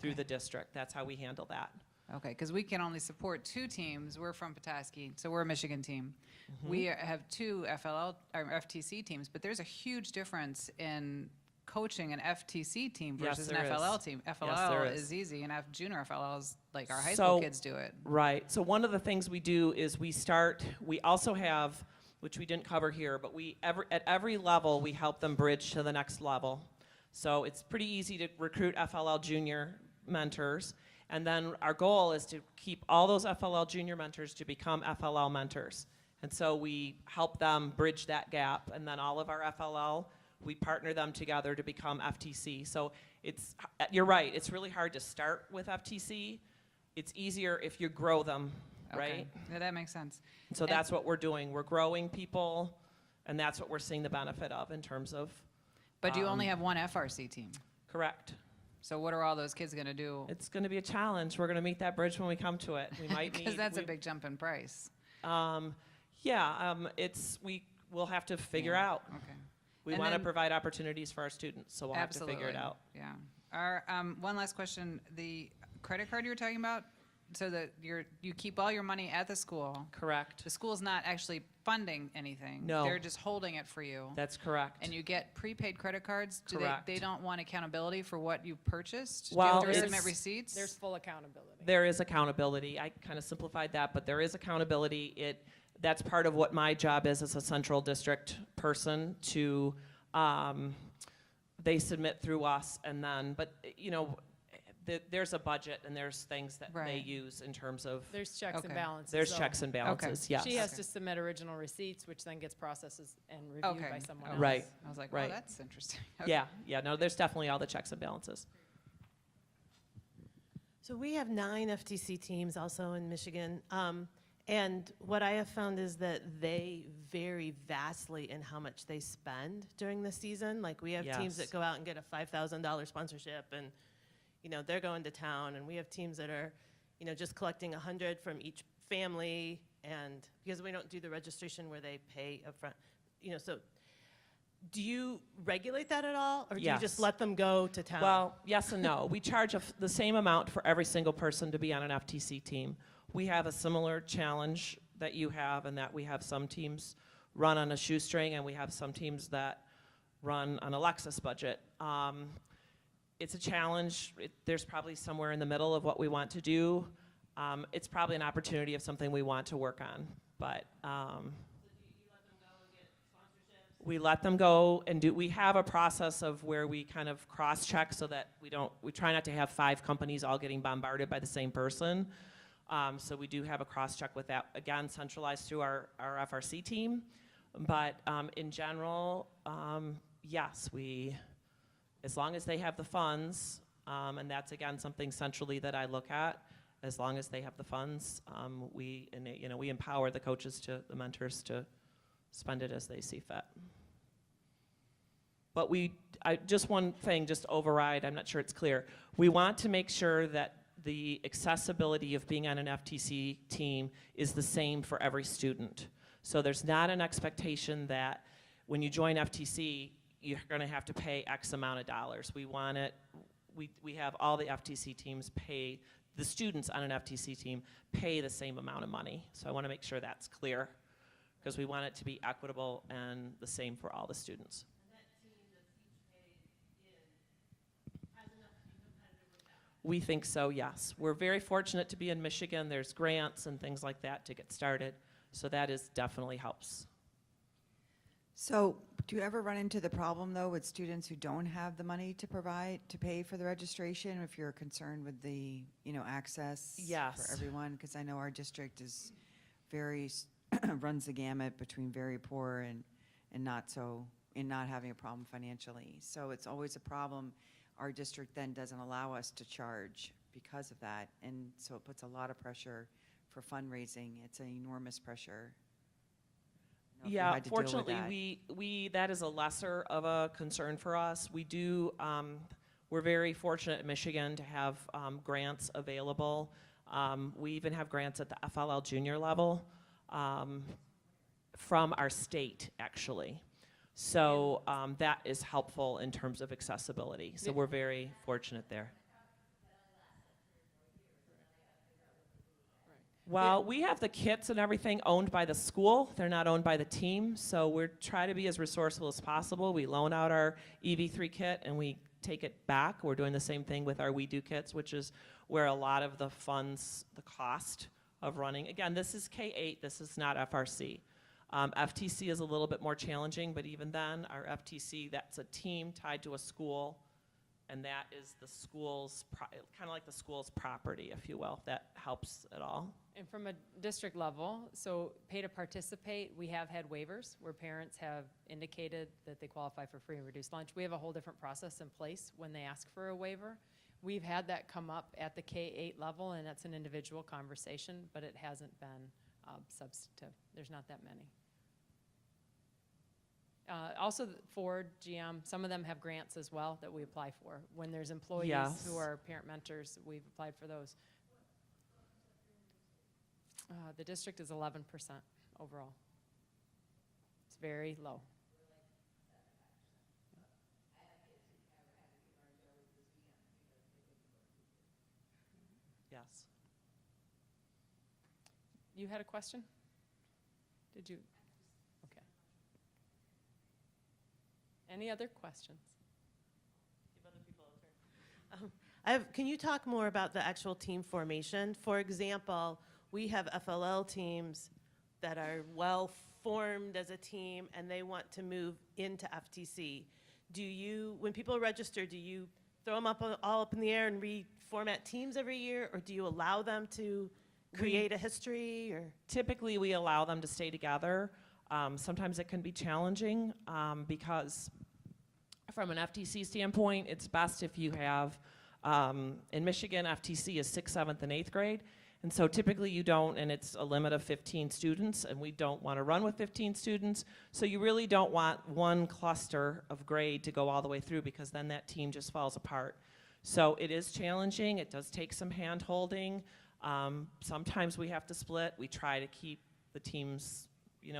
through the district. That's how we handle that. Okay, because we can only support 2 teams. We're from Petoskey, so we're a Michigan team. Mm-hmm. We have 2 FTC teams, but there's a huge difference in coaching an FTC team Yes, versus an there is. FLL team. there FLL is. is easy, and junior FLL is like our high So- school kids do it. Right. So one of the things we do is we also have, which we didn't cover here, but at every level, we help them bridge to the next level. So it's pretty easy to recruit FLL junior mentors. And then our goal is to keep all those FLL junior mentors to become FLL mentors. And so we help them bridge that gap. And then all of our FLL, we partner them together to become FTC. So you're right, it's really hard to start with FTC. It's easier if you grow them, Okay. right? Yeah, that makes sense. And so that's what we're doing. We're growing people, and that's what we're seeing the benefit of in terms of, But you only have one FRC team. correct. So what are all those kids going to do? It's going to be a challenge. We're going to meet that bridge when we come to it. We might Because that's a big jump in price. We'll have to figure Yeah. out. Okay. We And want to then- provide opportunities for our students, so we'll have to figure it Absolutely. out. Yeah. Our, one last question. The credit card you were talking about, so that you keep all your money at the school. Correct. The school's not actually funding anything. No. They're just holding it for you. That's correct. And you get prepaid credit cards? Correct. They don't want accountability for what you purchased? Well, Do you have to it's- resubmit receipts? There's full accountability. There is accountability. I kind of simplified that, but there is accountability. That's part of what my job is as a central district person to, they submit through us and then, but there's a budget and there's things that they Right. use in terms of, There's checks and Okay. balances. there's so checks and balances, yes. She has Okay. to submit original receipts, which then gets processed and reviewed Okay. by someone Okay. else. Right. I was like, Right. oh, that's interesting. Okay. Yeah, no, there's definitely all the checks and balances. So we have 9 FTC teams also in Michigan. And what I have found is that they vary vastly in how much they spend during the season. Like we have teams Yes. that go out and get a $5,000 sponsorship and, they're going to town. And we have teams that are, just collecting 100 from each family. And because we don't do the registration where they pay upfront, so do you regulate that at all? Or do you Yes. just let them go to town? Well, yes and no. We charge the same amount for every single person to be on an FTC team. We have a similar challenge that you have in that we have some teams run on a shoestring and we have some teams that run on a Lexus budget. It's a challenge. There's probably somewhere in the middle of what we want to do. It's probably an opportunity of something we want to work on, but we let them go and we have a process of where we kind of cross-check so that we try not to have 5 companies all getting bombarded by the same person. So we do have a cross-check with that, again, centralized through our FRC team. But in general, yes, as long as they have the funds, and that's, again, something centrally that I look at, as long as they have the funds, we empower the coaches the mentors to spend it as they see fit. But just one thing, just to override, I'm not sure it's clear. We want to make sure that the accessibility of being on an FTC team is the same for every student. So there's not an expectation that when you join FTC, you're gonna have to pay X amount of dollars. We want it, we have all the FTC teams pay, the students on an FTC team pay the same amount of money. So I wanna make sure that's clear, because we want it to be equitable and the same for all the students. We think so, yes. We're very fortunate to be in Michigan. There's grants and things like that to get started. So that definitely helps. So do you ever run into the problem, though, with students who don't have the money to pay for the registration, if you're concerned with the, access Yes. for everyone? Because I know our district is runs the gamut between very poor and not having a problem financially. So it's always a problem. Our district then doesn't allow us to charge because of that. And so it puts a lot of pressure for fundraising. It's an enormous pressure. I don't know if you Yeah, had to deal with fortunately, that. that is a lesser of a concern for us. We do, we're very fortunate in Michigan to have grants available. We even have grants at the FLL Junior level from our state, actually. So that is helpful in terms of accessibility. So we're very fortunate there. Well, we have the kits and everything owned by the school. They're not owned by the team. So we're trying to be as resourceful as possible. We loan out our EV3 kit and we take it back. We're doing the same thing with our We Do kits, which is where a lot of the funds, the cost of running. Again, this is K-8. This is not FRC. FTC is a little bit more challenging, but even then, our FTC, that's a team tied to a school, and that is the school's, kind of like the school's property, if you will, if that helps at all. And from a district level, so pay to participate, we have had waivers where parents have indicated that they qualify for free and reduced lunch. We have a whole different process in place when they ask for a waiver. We've had that come up at the K-8 level, and that's an individual conversation, but it hasn't been substantive. There's not that many. Also, Ford, GM, some of them have grants as well that we apply for. When there's employees Yes. who are parent mentors, we've applied for those. The district is 11% overall. It's very low. Yes. You had a question? Did you? Okay. Any other questions? Give other people a turn. Can you talk more about the actual team formation? For example, we have FLL teams that are well formed as a team and they want to move into FTC. When people register, do you throw them all up in the air and reformat teams every year, or do you allow them to create a history? Or Typically, we allow them to stay together. Sometimes it can be challenging because from an FTC standpoint, it's best if you have, in Michigan, FTC is 6th, 7th, and 8th grade. And so typically you don't, and it's a limit of 15 students, and we don't want to run with 15 students. So you really don't want one cluster of grade to go all the way through, because then that team just falls apart. So it is challenging. It does take some hand-holding. Sometimes we have to split. We try to keep the teams,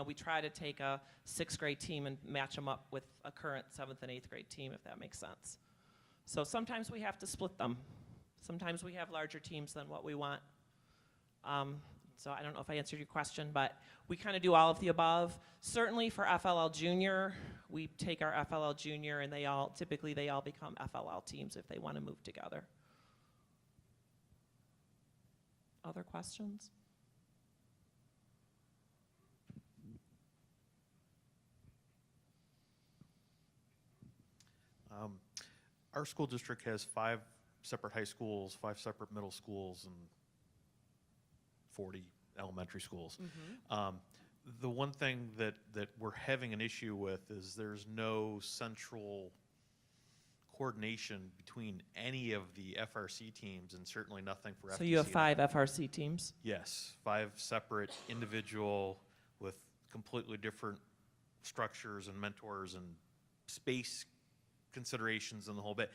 we try to take a 6th grade team and match them up with a current 7th and 8th grade team, if that makes sense. So sometimes we have to split them. Sometimes we have larger teams than what we want. So I don't know if I answered your question, but we kind of do all of the above. Certainly for FLL Junior, we take our FLL Junior and typically they all become FLL teams if they want to move together. Other questions? Our school district has 5 separate high schools, 5 separate middle schools, and 40 elementary schools. The one thing that we're having an issue with is there's no central coordination between any of the FRC teams, and certainly nothing for FTC. So you have 5 FRC teams? Yes, 5 separate individual with completely different structures and mentors and space considerations and the whole bit.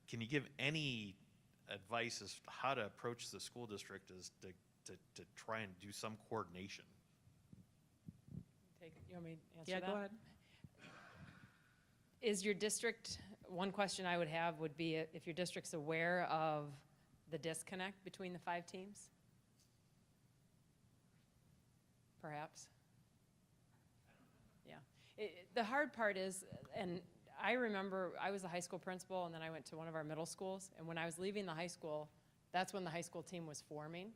Can you give any advice as to how to approach the school district as to try and do some coordination? You want me to answer Yeah, that? go ahead. Is your district, one question I would have would be if your district's aware of the disconnect between the 5 teams? Perhaps? Yeah. The hard part is, and I remember I was a high school principal and then I went to one of our middle schools, and when I was leaving the high school, that's when the high school team was forming.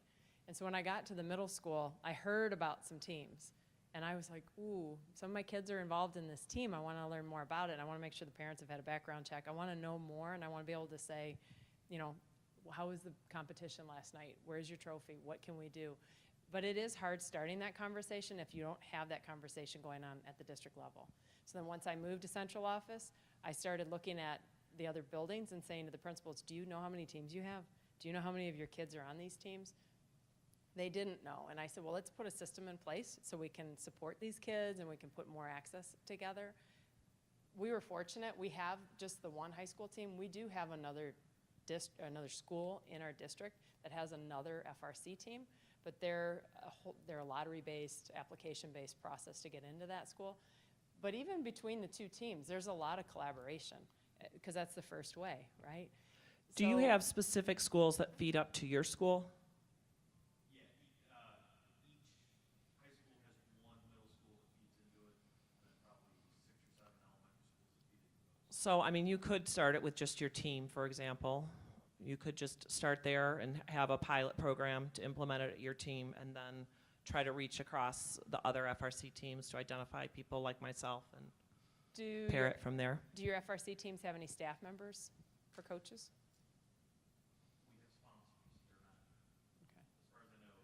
And so when I got to the middle school, I heard about some teams. And I was like, ooh, some of my kids are involved in this team. I want to learn more about it. I want to make sure the parents have had a background check. I want to know more, and I want to be able to say, you know, how was the competition last night? Where's your trophy? What can we do? But it is hard starting that conversation if you don't have that conversation going on at the district level. So then once I moved to central office, I started looking at the other buildings and saying to the principals, do you know how many teams you have? Do you know how many of your kids are on these teams? They didn't know, and I said, well, let's put a system in place so we can support these kids and we can put more access together. We were fortunate. We have just the one high school team. We do have another school in our district that has another FRC team, but they're a lottery-based, application-based process to get into that school. But even between the 2 teams, there's a lot of collaboration because that's the first way, right? Do you So- have specific schools that feed up to your school? So, I mean, you could start it with just your team, for example. You could just start there and have a pilot program to implement it at your team and then try to reach across the other FRC teams to identify people like myself and pair it from there. Do your FRC teams have any staff members for coaches? We have sponsors, they're not, Okay. as far as I know,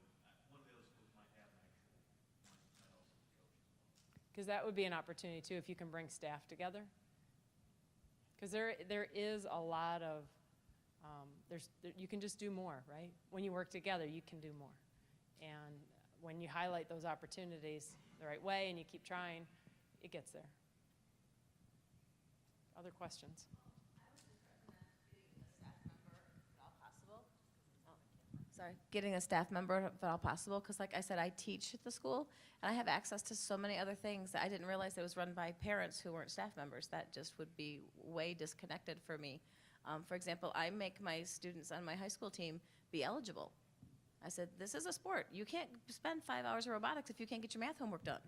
one of the other schools might have an actual, might also be coached. Because that would be an opportunity too, if you can bring staff together. Because there is a lot of, you can just do more, right? When you work together, you can do more. And when you highlight those opportunities the right way and you keep trying, it gets there. Other questions? Getting a staff member if at all possible, because like I said, I teach at the school, and I have access to so many other things that I didn't realize it was run by parents who weren't staff members. That just would be way disconnected for me. For example, I make my students on my high school team be eligible. I said, this is a sport. You can't spend 5 hours of robotics if you can't get your math homework done.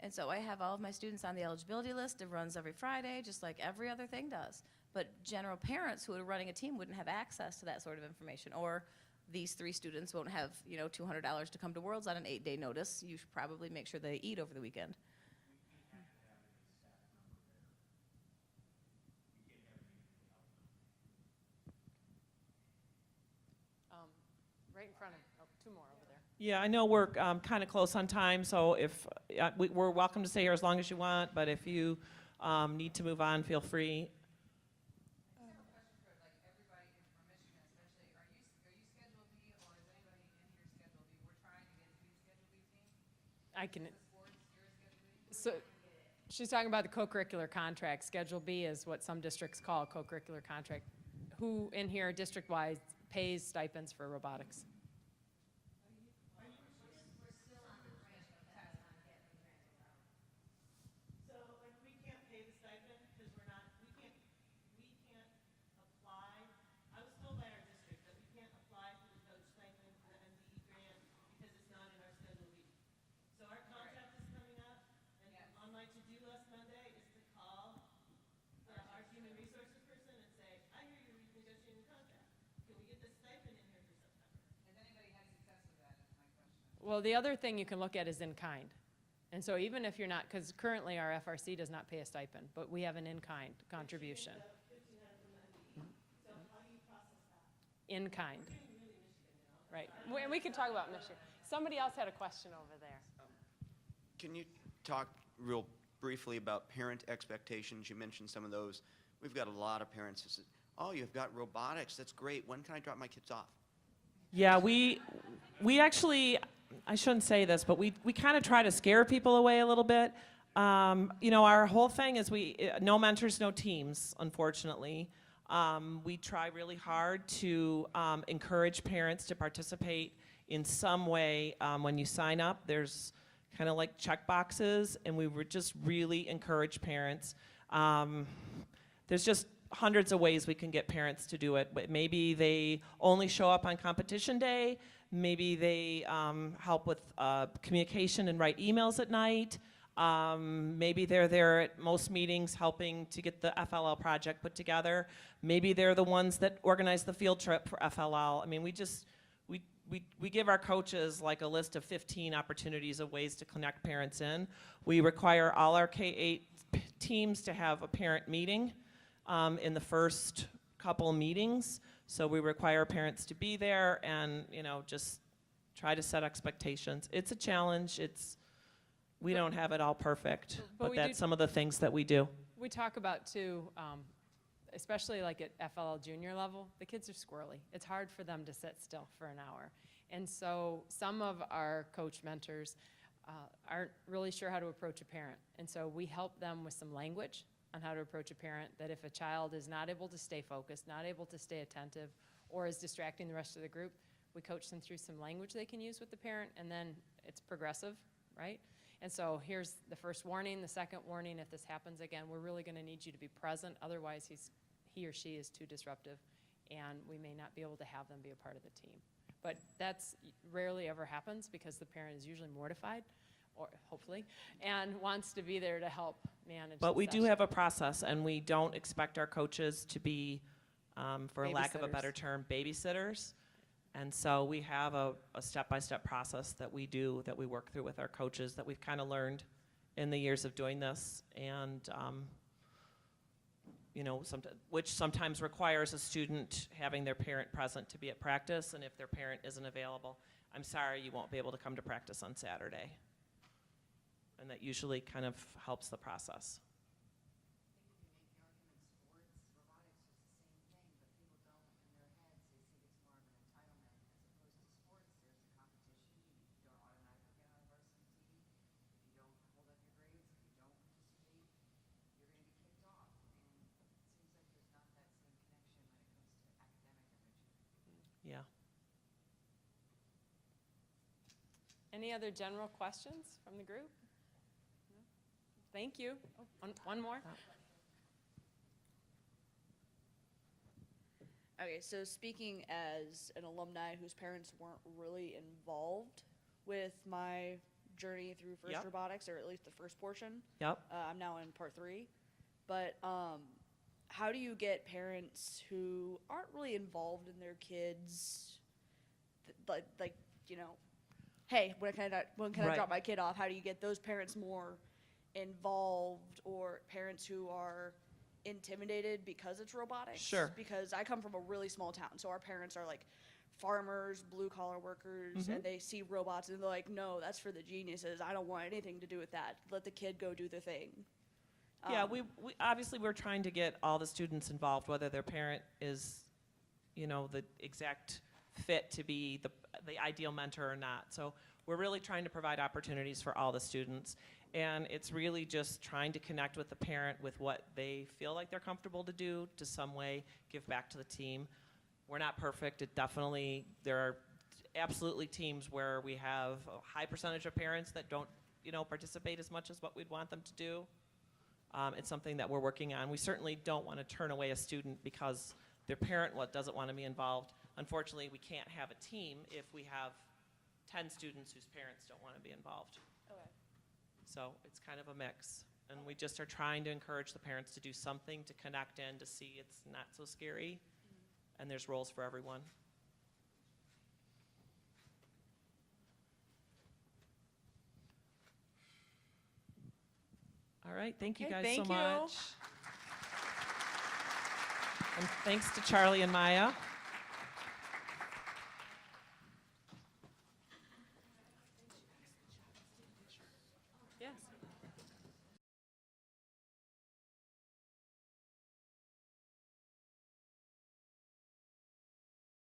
And so I have all of my students on the eligibility list. It runs every Friday, just like every other thing does. But general parents who are running a team wouldn't have access to that sort of information. Or these 3 students won't have, you know, $200 to come to Worlds on an 8-day notice. You should probably make sure they eat over the weekend. Right in front of, 2 more over there. Yeah, I know we're kind of close on time, so if, we're welcome to stay here as long as you want, but if you need to move on, feel free. I can. So, she's talking about the co-curricular contract. Schedule B is what some districts call a co-curricular contract. Who in here, district-wise, pays stipends for robotics? So, like, we can't pay the stipend because we can't apply. I was told by our district that we can't apply for the coach stipend for the MDE grant because it's not in our Schedule B. So our contract is coming up, and on my to-do list Monday is to call our human resources person and say, I hear you're renegotiating the contract. Can we get this stipend in here for September? Has anybody had success with that, is my question. Well, the other thing you can look at is in kind. And so even if you're not, because currently our FRC does not pay a stipend, but we have an in-kind contribution. So how do you process that? In kind. Right. And we can talk about Michigan. Somebody else had a question over there. Can you talk real briefly about parent expectations? You mentioned some of those. We've got a lot of parents who say, oh, you've got robotics. That's great. When can I drop my kids off? Yeah, we actually, I shouldn't say this, but we kind of try to scare people away a little bit. You know, our whole thing is no mentors, no teams, unfortunately. We try really hard to encourage parents to participate in some way. When you sign up, there's kind of like check boxes, and we would just really encourage parents. There's just hundreds of ways we can get parents to do it, but maybe they only show up on competition day, maybe they help with communication and write emails at night, maybe they're there at most meetings helping to get the FLL project put together, maybe they're the ones that organize the field trip for FLL. I mean, we give our coaches like a list of 15 opportunities of ways to connect parents in. We require all our K-8 teams to have a parent meeting in the first couple meetings. So we require parents to be there and, you know, just try to set expectations. It's a challenge. We don't have it all perfect, but that's some of the things that we do. We talk about too, especially like at FLL Junior level, the kids are squirrely. It's hard for them to sit still for an hour. And so some of our coach mentors aren't really sure how to approach a parent. And so we help them with some language on how to approach a parent, that if a child is not able to stay focused, not able to stay attentive, or is distracting the rest of the group, we coach them through some language they can use with the parent, and then it's progressive, right? And so here's the first warning, the second warning: if this happens again, we're really gonna need you to be present, otherwise he or she is too disruptive, and we may not be able to have them be a part of the team. But that's rarely ever happens because the parent is usually mortified, or hopefully, and wants to be there to help manage. But the we do session. have a process, and we don't expect our coaches to be, for lack of a better Babysitters. term, babysitters. And so we have a step-by-step process that we do, that we work through with our coaches, that we've kind of learned in the years of doing this. And, you know, which sometimes requires a student having their parent present to be at practice, and if their parent isn't available, I'm sorry, you won't be able to come to practice on Saturday. And that usually kind of helps the process. Yeah. Any other general questions from the group? No? Thank you. Oh, one more. Okay, so speaking as an alumni whose parents weren't really involved with my journey through first Yep. robotics, or at least the first portion. Yep. I'm now in part 3. But how do you get parents who aren't really involved in their kids, like you know, hey, when can I Right. drop my kid off? How do you get those parents more involved, or parents who are intimidated because it's robotics? Sure. Because I come from a really small town, so our parents are like farmers, blue collar workers, and they see robots and they're like, no, that's for the geniuses. I don't want anything to do with that. Let the kid go do the thing. Yeah, we obviously we're trying to get all the students involved, whether their parent is, you know, the exact fit to be the ideal mentor or not. So we're really trying to provide opportunities for all the students. And it's really just trying to connect with the parent with what they feel like they're comfortable to do, to some way give back to the team. We're not perfect. There are absolutely teams where we have a high percentage of parents that don't, you know, participate as much as what we'd want them to do. It's something that we're working on. We certainly don't want to turn away a student because their parent doesn't want to be involved. Unfortunately, we can't have a team if we have 10 students whose parents don't want to be involved. Okay. So it's kind of a mix. And we just are trying to encourage the parents to do something to connect in, to see it's not so scary. And there's roles for everyone. All right, thank you Okay, guys thank so you. much. And thanks to Charlie and Maya. Yes.